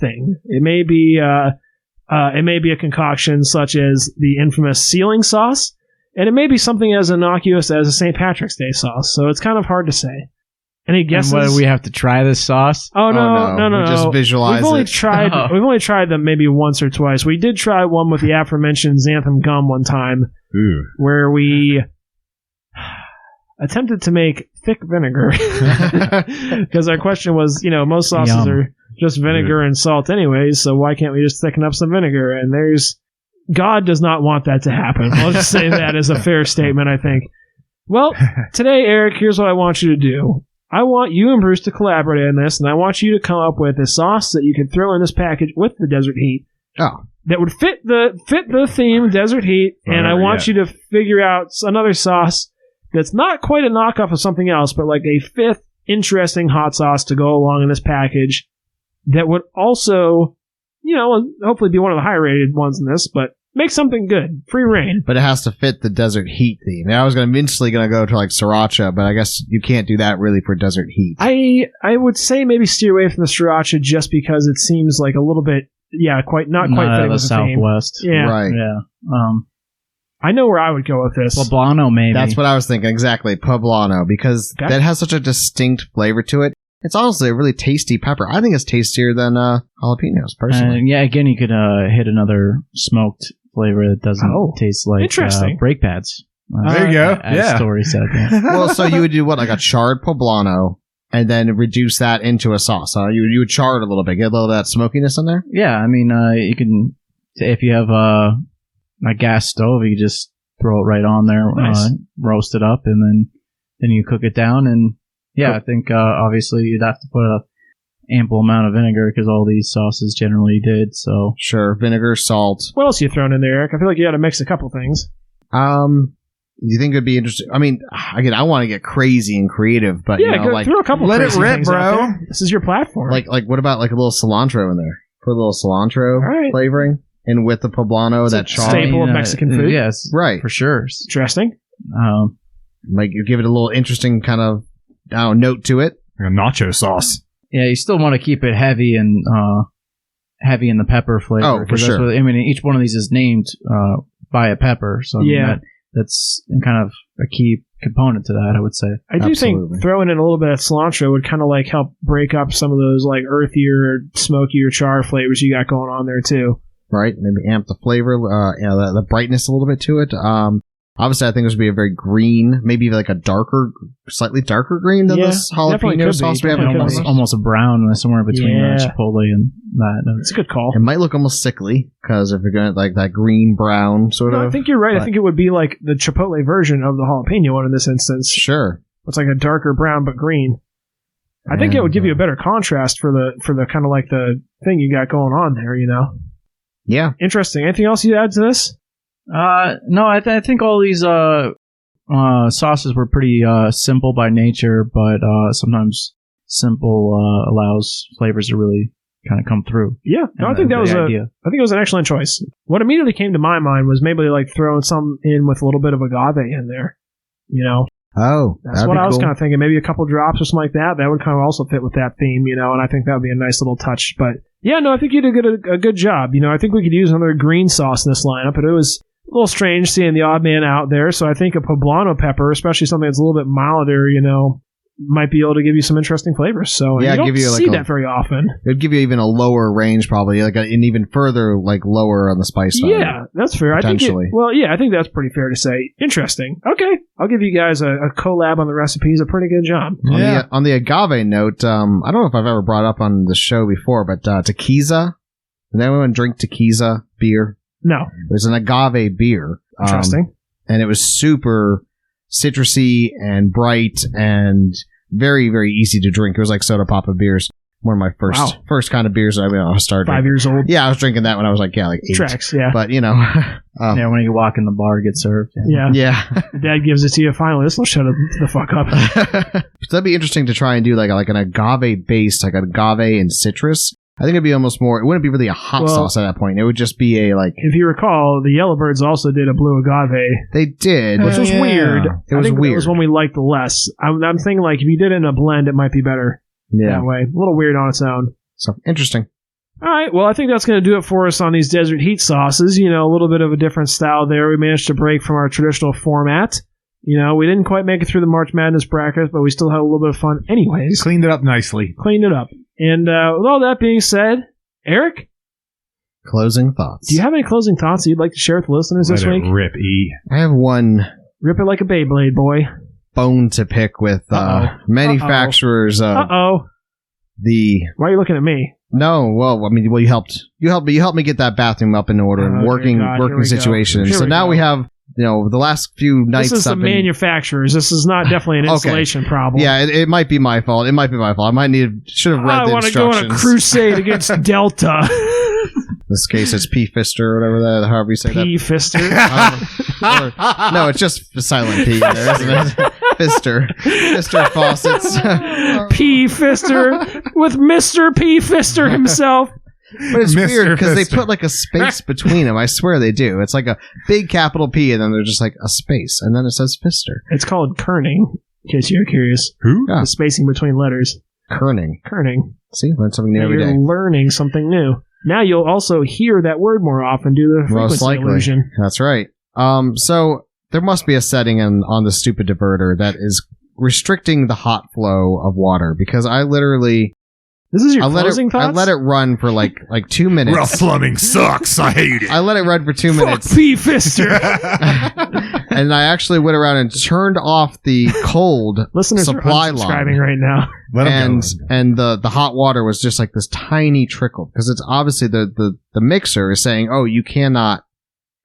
thing. It may be a concoction such as the infamous ceiling sauce, and it may be something as innocuous as a St. Patrick's Day sauce. So it's kind of hard to say. Any guesses? And what, do we have to try this sauce? Oh no! We just visualize We've only it. tried. Oh. We've only tried them maybe once or twice. We did try one with the aforementioned xanthan gum one time, Ooh. where we attempted to make thick vinegar. Because our question was, most sauces Yum. are just vinegar and salt anyways, so why can't we just thicken up some vinegar? And God does not want that to happen. I'll just say that as a fair statement, I think. Well, today, Eric, here's what I want you to do. I want you and Bruce to collaborate on this, and I want you to come up with a sauce that you can throw in this package with the Desert Heat. Oh. That would fit the theme, Desert Heat, and I want you to figure out another sauce that's not quite a knockoff of something else, but like a fifth interesting hot sauce to go along in this package that would also, hopefully be one of the high-rated ones in this, but make something good. Free reign. But it has to fit the Desert Heat theme. Now, I was instantly going to go to like sriracha, but I guess you can't do that really for Desert Heat. I would say maybe steer away from the sriracha just because it seems like a little bit, not quite fitting the with the theme. Southwest. Yeah, Right. Yeah. I know where I would go with this. Poblano, maybe. That's what I was thinking. Exactly. Poblano, because Okay. that has such a distinct flavor to it. It's honestly a really tasty pepper. I think it's tastier than jalapenos, personally. Yeah, again, you could hit another smoked flavor that doesn't taste like Interesting. brake pads. There you go. As Yeah. Story said. Yeah. Well, so you would do what, like a charred poblano, and then reduce that into a sauce. You would char it a little bit, get a little of that smokiness in there. Yeah, I mean, you can, if you have a gas stove, you just throw it right on there, Nice. roast it up, and then you cook it down. And yeah, I think obviously you'd have to put a ample amount of vinegar because all these sauces generally did. So Sure, vinegar, salt. What else are you throwing in there, Eric? I feel like you got to mix a couple things. Do you think it'd be interesting? I mean, again, I want to get crazy and creative, but Yeah, go throw a couple let it crazy rip, things out bro. there. This is your platform. like what about like a little cilantro in there? Put a little cilantro All right. flavoring, and with the poblano, that a char. staple of Mexican food. Yes, Right. for sure. Interesting. Like you give it a little interesting kind of note to it. Like a nacho sauce. Yeah, you still want to keep it heavy and heavy in the pepper flavor. Oh, for 'cause that's sure. what- I mean, each one of these is named by a pepper, so I mean, Yeah. that's kind of a key component to that, I would say. I do Absolutely. think throwing in a little bit of cilantro would kind of like help break up some of those like earthier, smokier char flavors you got going on there too. Right, maybe amp the flavor, the brightness a little bit to it. Obviously, I think this would be a very green, maybe like a slightly darker green than Yeah, this definitely jalapeno could sauce be, we have definitely in could front be. of us. Almost a brown somewhere between Yeah. the chipotle and that. It's a good call. It might look almost sickly because if you're going to like that green brown sort No, of. I think you're right. I but- think it would be like the chipotle version of the jalapeno one in this instance. Sure. It's like a darker brown but green. I think it would give you a better contrast for the kind of like the thing you got going on there, you know? Yeah. Interesting. Anything else you add to this? No, I think all these sauces were pretty simple by nature, but sometimes simple allows flavors to really kind of come through. Yeah, no, I think that was idea. I think it was an excellent choice. What immediately came to my mind was maybe like throwing some in with a little bit of agave in there, you know? Oh, that's what I was kind of thinking. Maybe a couple drops or something like that. That would kind of also fit with that theme, you know, and I think that would be a nice little touch. But yeah, no, I think you did a good job. You know, I think we could use another green sauce in this lineup, but it was a little strange seeing the odd man out there. So I think a poblano pepper, especially something that's a little bit milder, you know, might be able to give you some interesting flavors. So yeah, you don't give you see that very often. It would give you even a lower range, probably, like an even further, like lower on the spice side. Yeah, that's fair. I think I think that's pretty fair to say. Interesting. Okay, I'll give you guys a collab on the recipes. A pretty good job. On the agave note, I don't know if I've ever brought up on the show before, but tequiza. Did anyone drink tequiza beer? No. It was an agave beer. Interesting. And it was super citrusy and bright and very, very easy to drink. It was like soda pop of beers. One of my first kind of beers that I started. 5 years old. Yeah, I was drinking that when I was like 8. Tracks, yeah. But, you know. Yeah, when you walk in the bar, get served. Yeah. Yeah. Dad gives it to you. Finally, this will shut the fuck up. So that'd be interesting to try and do like an agave based, like an agave and citrus. I think it'd be almost more, it wouldn't be really a hot sauce at that point. It would just be a like. If you recall, the Yellowbirds also did a blue agave. They did. Which was weird. It was weird. That was one we liked the less. I'm thinking like if you did it in a blend, it might be better that way. A little weird on its own. So, interesting. All right, well, I think that's going to do it for us on these desert heat sauces. You know, a little bit of a different style there. We managed to break from our traditional format. You know, we didn't quite make it through the March Madness bracket, but we still had a little bit of fun anyways. Cleaned it up nicely. Cleaned it up. And with all that being said, Eric? Closing thoughts. Do you have any closing thoughts you'd like to share with the listeners this week? Rip, E. I have one. Rip it like a Beyblade, boy. Bone to pick with manufacturers of the. Why are you looking at me? No, well, I mean, you helped me get that bathroom up in order and working situation. So now we have, you know, the last few nights. This is the manufacturers. This is not definitely an installation problem. Yeah, it might be my fault. I might should have read the instructions. I want to go on a crusade against Delta. In this case, it's P. Fister or whatever however you say that. P. Fister. No, it's just a silent P in there, isn't it? Fister Faucets. P. Fister with Mr. P. Fister himself. But it's weird because they put like a space between them. I swear they do. It's like a big capital P and then there's just like a space and then it says Fister. It's called kerning, in case you're curious. Who? The spacing between letters. Kerning. See, learn something new every day. You're learning something new. Now you'll also hear that word more often due to the frequency illusion. That's right. So there must be a setting on the stupid diverter that is restricting the hot flow of water because I literally. This is your closing thoughts? I let it run for like 2 minutes. Rough plumbing sucks. I hate it. I let it run for 2 minutes. Fuck P. Fister. And I actually went around and turned off the cold supply line right now. And the hot water was just like this tiny trickle because it's obviously the mixer is saying, oh, you cannot.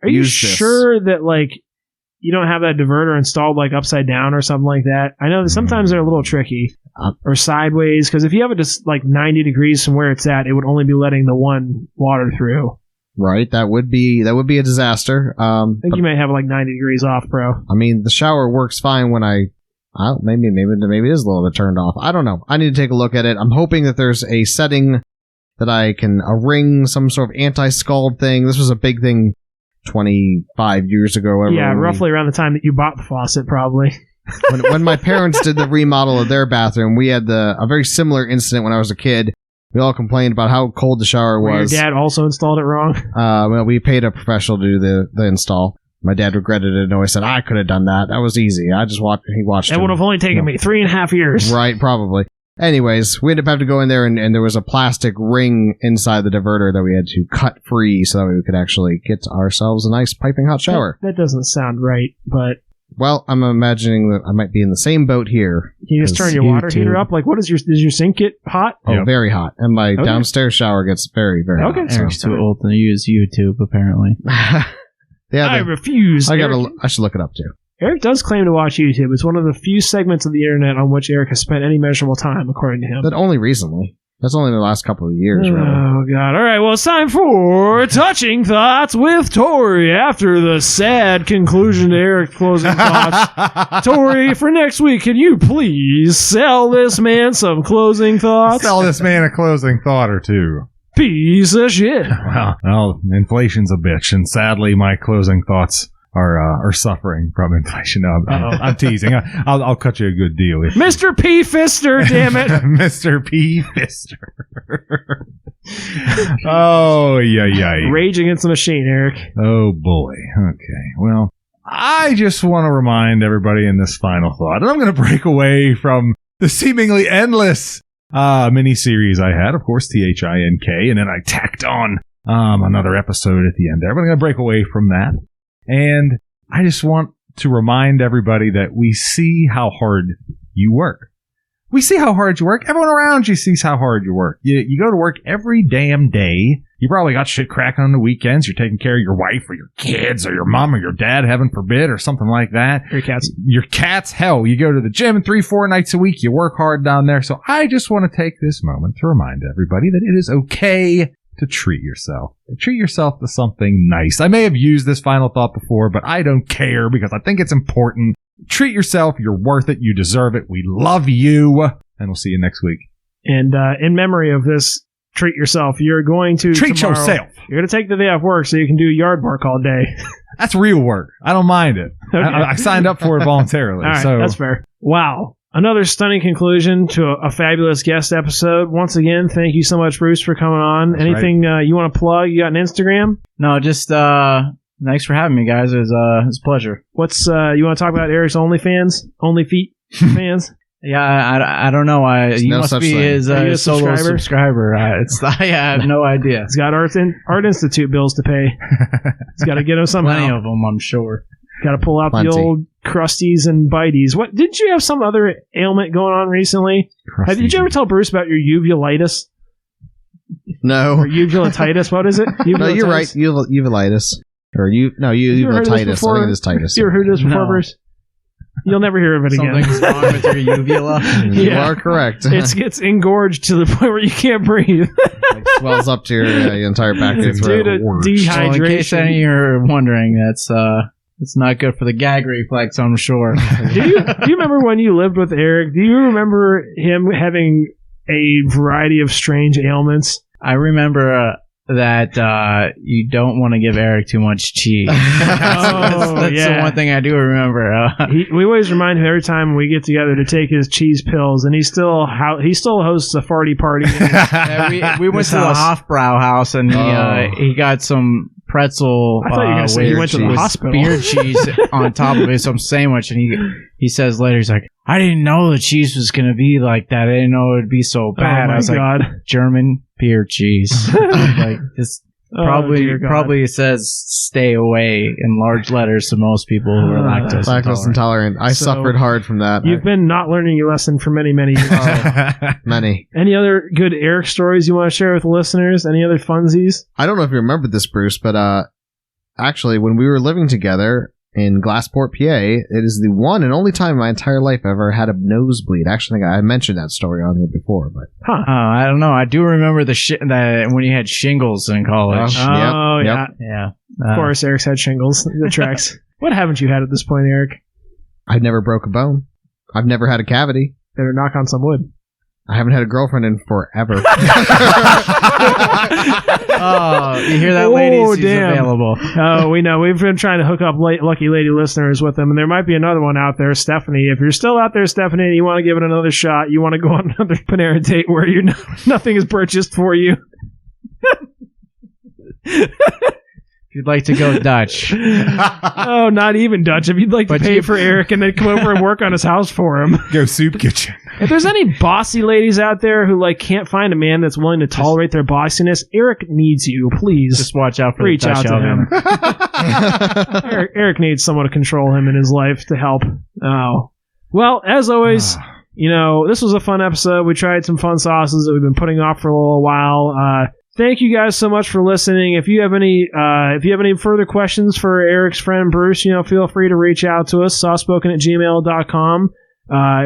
Are you sure that like you don't have that diverter installed like upside down or something like that? I know that sometimes they're a little tricky. Or sideways, because if you have it just like 90 degrees from where it's at, it would only be letting the one water through. Right, that would be a disaster. I think you may have like 90 degrees off, bro. I mean, the shower works fine when maybe it is a little bit turned off. I don't know. I need to take a look at it. I'm hoping that there's a setting that I can ring some sort of anti-scald thing. This was a big thing 25 years ago. Yeah, roughly around the time that you bought the faucet, probably. When my parents did the remodel of their bathroom, we had a very similar incident when I was a kid. We all complained about how cold the shower was. Your dad also installed it wrong? Well, we paid a professional to do the install. My dad regretted it and always said, I could have done that. That was easy. I just watched. He watched it. That would have only taken me 3.5 years. Right, probably. Anyways, we ended up having to go in there and there was a plastic ring inside the diverter that we had to cut free so that we could actually get ourselves a nice piping hot shower. That doesn't sound right, but... Well, I'm imagining that I might be in the same boat here. Can you just turn your water heater up? Like, does your sink get hot? Oh, very hot. And my downstairs shower gets very, very hot. Okay. Eric's too old to use YouTube, apparently. I refuse. I should look it up, too. Eric does claim to watch YouTube. It's one of the few segments of the internet on which Eric has spent any measurable time, according to him. But only recently. That's only in the last couple of years, really. Oh, God. All right, well, it's time for Touching Thoughts with Tori. After the sad conclusion to Eric's closing thoughts. Tori, for next week, can you please sell this man some closing thoughts? Sell this man a closing thought or two. Piece of shit. Well, inflation's a bitch, and sadly, my closing thoughts are suffering from inflation. No, I'm teasing. I'll cut you a good deal. Mr. P. Fister, damn it. Mr. P. Fister. Oh, yeah. Rage Against the Machine, Eric. Oh, boy. Okay. Well, I just want to remind everybody in this final thought, and I'm going to break away from the seemingly endless mini-series I had, of course, THINK, and then I tacked on another episode at the end there. But I'm going to break away from that. And I just want to remind everybody that we see how hard you work. We see how hard you work. Everyone around you sees how hard you work. You go to work every damn day. You probably got shit cracking on the weekends. You're taking care of your wife or your kids or your mom or your dad, heaven forbid, or something like that. Your cats. Your cats, hell. You go to the gym 3-4 nights a week. You work hard down there. So I just want to take this moment to remind everybody that it is okay to treat yourself. Treat yourself to something nice. I may have used this final thought before, but I don't care because I think it's important. Treat yourself. You're worth it. You deserve it. We love you. And we'll see you next week. And in memory of this, treat yourself. You're going to treat tomorrow, yourself. You're going to take the day off work so you can do yard work all day. That's real work. I don't mind it. Okay. I signed up for it voluntarily. All right, so that's fair. Wow. Another stunning conclusion to a fabulous guest episode. Once again, thank you so much, Bruce, for coming on. That's anything you want to plug? You got an Instagram? No, just thanks for having me, guys. It was a pleasure. What's you want to talk about Eric's OnlyFans? OnlyFeet fans? Yeah, I don't know. You no must be thing. his Are you a solo subscriber. I have no idea. He's got Art Institute bills to pay. He's got to get them somehow. Plenty of them, I'm sure. Got to pull out Plenty. the old crusties and bites. What didn't you have some other ailment going on recently? Did you ever tell Bruce about your uvulatus No. or uvulatitis? What is it? No, you're right. Uvulatus. Or uvulatitis. I think it is titus. You ever heard this before, No. Bruce? You'll never hear of it again. Something's wrong with your uvula. You Yeah. are correct. It gets engorged to the point where you can't breathe It swells up to your entire back of your due throat. to Well, in case any of dehydration. you are wondering, it's not good for the gag reflex, I'm sure. Do you remember when you lived with Eric? Do you remember him having a variety of strange ailments? I remember that you don't want to give Eric too much cheese. That's yeah. the one thing I do remember. We always remind him every time we get together to take his cheese pills, and he still hosts a farty party. Yeah, we went to the Hofbrau house, and he got some pretzel. I thought you were going to say he went to the cheese. hospital. Beer cheese on top of it, some sandwich, and he says later, he's like, I didn't know the cheese was going to be like that. I didn't know it would be so bad. Oh my I was God. like, German beer cheese. Like this. Oh, dear God. Probably says stay away in large letters to most people who are lactose Lactose intolerant. I So, suffered hard from that. You've been not learning your lesson for many, many years. Many. Any other good Eric stories you want to share with the listeners? Any other funsies? I don't know if you remember this, Bruce, but actually, when we were living together in Glassport, PA, it is the one and only time in my entire life I've ever had a nosebleed. Actually, I mentioned that story on here before, but I don't know. I do remember that when you had shingles in college. Oh, Yep. yeah. Yeah. Of course, Eric's had shingles. The tracks. What haven't you had at this point, Eric? I've never broke a bone. I've never had a cavity. Better knock on some wood. I haven't had a girlfriend in forever. Oh, you hear that, ladies? Oh, He's damn. available. Oh, we know. We've been trying to hook up lucky lady listeners with them, and there might be another one out there, Stephanie. If you're still out there, Stephanie, and you want to give it another shot, you want to go on another Panera date where nothing is purchased for you. If you'd like to go Dutch. Oh, not even Dutch. If you'd like to But pay you- for Eric and then come over and work on his house for him. Go soup kitchen. If there's any bossy ladies out there who can't find a man that's willing to tolerate their bossiness, Eric needs you. Please Just watch out for reach the Dutch out to him. oven. Eric needs someone to control him in his life to help. Oh. Well, as always, this was a fun episode. We tried some fun sauces that we've been putting off for a little while. thank you guys so much for listening. If you have any further questions for Eric's friend Bruce, feel free to reach out to us, sawspoken@gmail.com.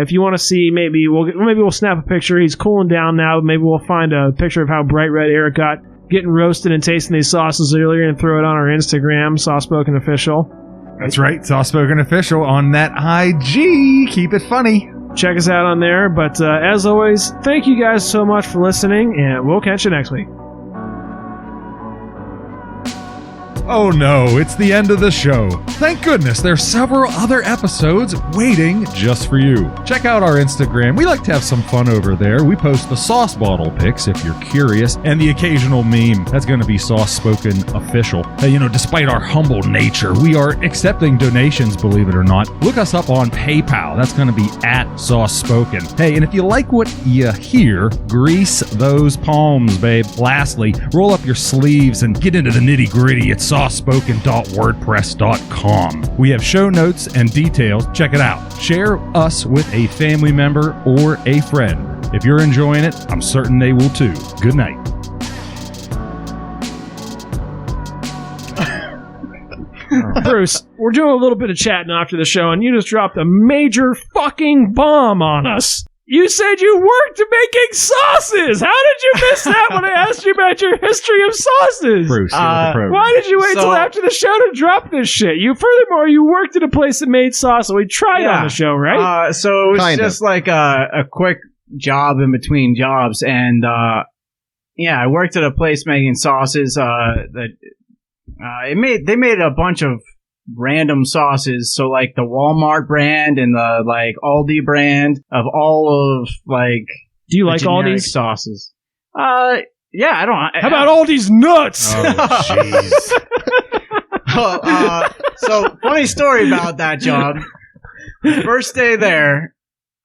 If you want to see, maybe we'll snap a picture. He's cooling down now. Maybe we'll find a picture of how bright red Eric got getting roasted and tasting these sauces earlier and throw it on our Instagram, Sawspoken Official. That's right, Sawspoken Official on that IG. Keep it funny. Check us out on there. But as always, thank you guys so much for listening, and we'll catch you next week. Oh no, it's the end of the show. Thank goodness there's several other episodes waiting just for you. Check out our Instagram. We like to have some fun over there. We post the sauce bottle pics if you're curious, and the occasional meme. That's going to be Sawspoken Official. Despite our humble nature, we are accepting donations, believe it or not. Look us up on PayPal. That's going to be @Sawspoken. Hey, and if you like what you hear, grease those palms, babe. Lastly, roll up your sleeves and get into the nitty-gritty. It's sawspoken.wordpress.com. We have show notes and details. Check it out. Share us with a family member or a friend. If you're enjoying it, I'm certain they will too. Good night. Bruce, we're doing a little bit of chatting after the show, and you just dropped a major fucking bomb on us. You said you worked making sauces. How did you miss that when I asked you about your history of sauces? Bruce, you're the program. Why did you wait till after the show to drop this shit? Furthermore, you worked at a place that made sauce. We tried on the show, right? So it was just like a quick job in between jobs, and I worked at a place making sauces. They made a bunch of random sauces, so like the Walmart brand and the like Aldi brand of all of like. Do you like Aldi's sauces? Yeah, I don't. How about Aldi's nuts? Oh, jeez. So funny story about that job. First day there,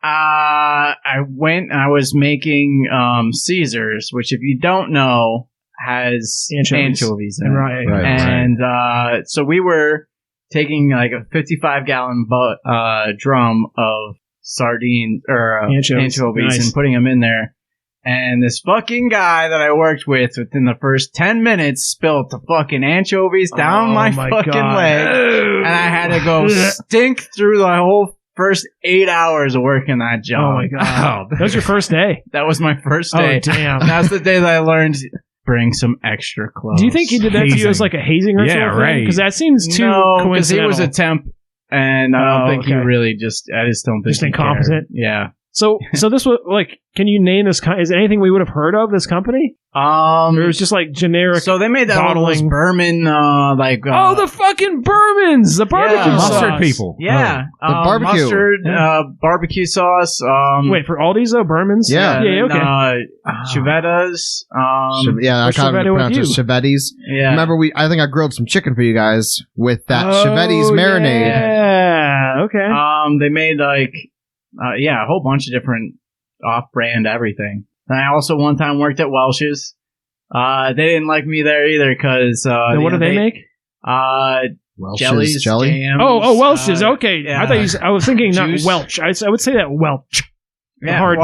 I went and I was making Caesars, which if you don't know has anchovies in it. Right. And so we were taking like a 55-gallon drum of sardines or anchovies and putting them in there. And this fucking guy that I worked with within the first 10 minutes spilled the fucking anchovies down my fucking leg. And I had to go stink through the whole first 8 hours of working that job. Oh my God. That was your first day? That was my first day. Oh, damn. That's the day that I learned bring some extra clothes. Do you think he did that to you as like a hazing ritual? Yeah, right. Because that seems too coincidental. because he was a temp, and I don't think he really I just don't think just incompetent. Yeah. So this was like, can you name this? Is there anything we would have heard of this company? Or it was just like generic. So they made that bottling Berman, the fucking Bermans, the barbecue sauce. Mustard people. Yeah, the barbecue mustard, barbecue sauce. Wait, for Aldi's though, Bermans. Yeah. Okay. Chivettas. I kind of pronounce it Chivettis. Yeah. Remember, I think I grilled some chicken for you guys with that Chivettis marinade. Yeah. Okay. They made like. A whole bunch of different off-brand everything. And I also one time worked at Welch's. They didn't like me there either because... what do they make? Welch's jellies, jelly? jams. Oh, Welch's. Okay. Yeah. I thought I was thinking Juice. not Welch. I would say that Welch. Yeah, hard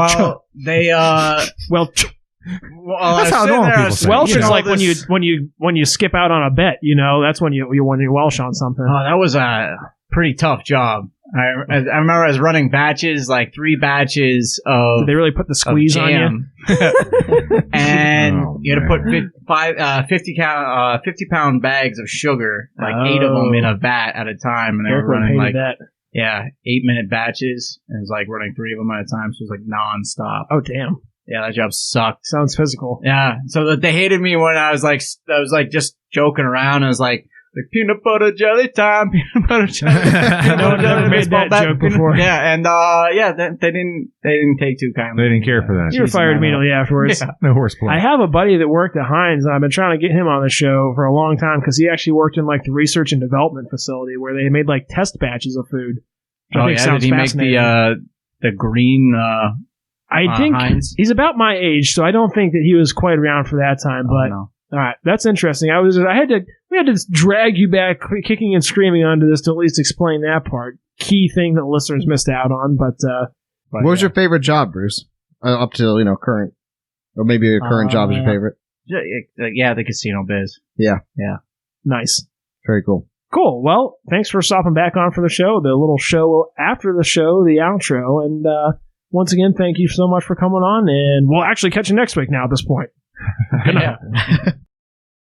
they... Welch. Well, That's how normal people say it. Welch is like this... when you skip out on a bet. That's when you Welsh on something. Oh, that was a pretty tough job. I remember I was running batches, like 3 batches of. Did they really put the squeeze on you? And you had to put 50-pound bags of sugar, like 8 of them in a vat at a time, and they were running like 8-minute batches, and it was like running 3 of them at a time, so it was like nonstop. Oh damn! Yeah, that job sucked. Sounds physical. Yeah, so they hated me when I was like just joking around. I was like peanut butter jelly time, peanut butter jelly. No one ever made that joke before. Yeah, and they didn't take too kindly. They didn't care for that. You were fired immediately afterwards. Yeah, no horseplay. I have a buddy that worked at Heinz, and I've been trying to get him on the show for a long time because he actually worked in like the research and development facility where they made like test batches of food. Did he make the green? I think Heinz? he's about my age, so I don't think that he was quite around for that time. But no. All right, that's interesting. We had to drag you back, kicking and screaming onto this to at least explain that part. Key thing that listeners missed out on. But what was your favorite job, Bruce? Up to current, or maybe your current job is your favorite. Yeah, the casino biz. Nice. Very cool. Cool. Well, thanks for stopping back on for the show, the little show after the show, the outro. And once again, thank you so much for coming on. And we'll actually catch you next week now at this point. Good night.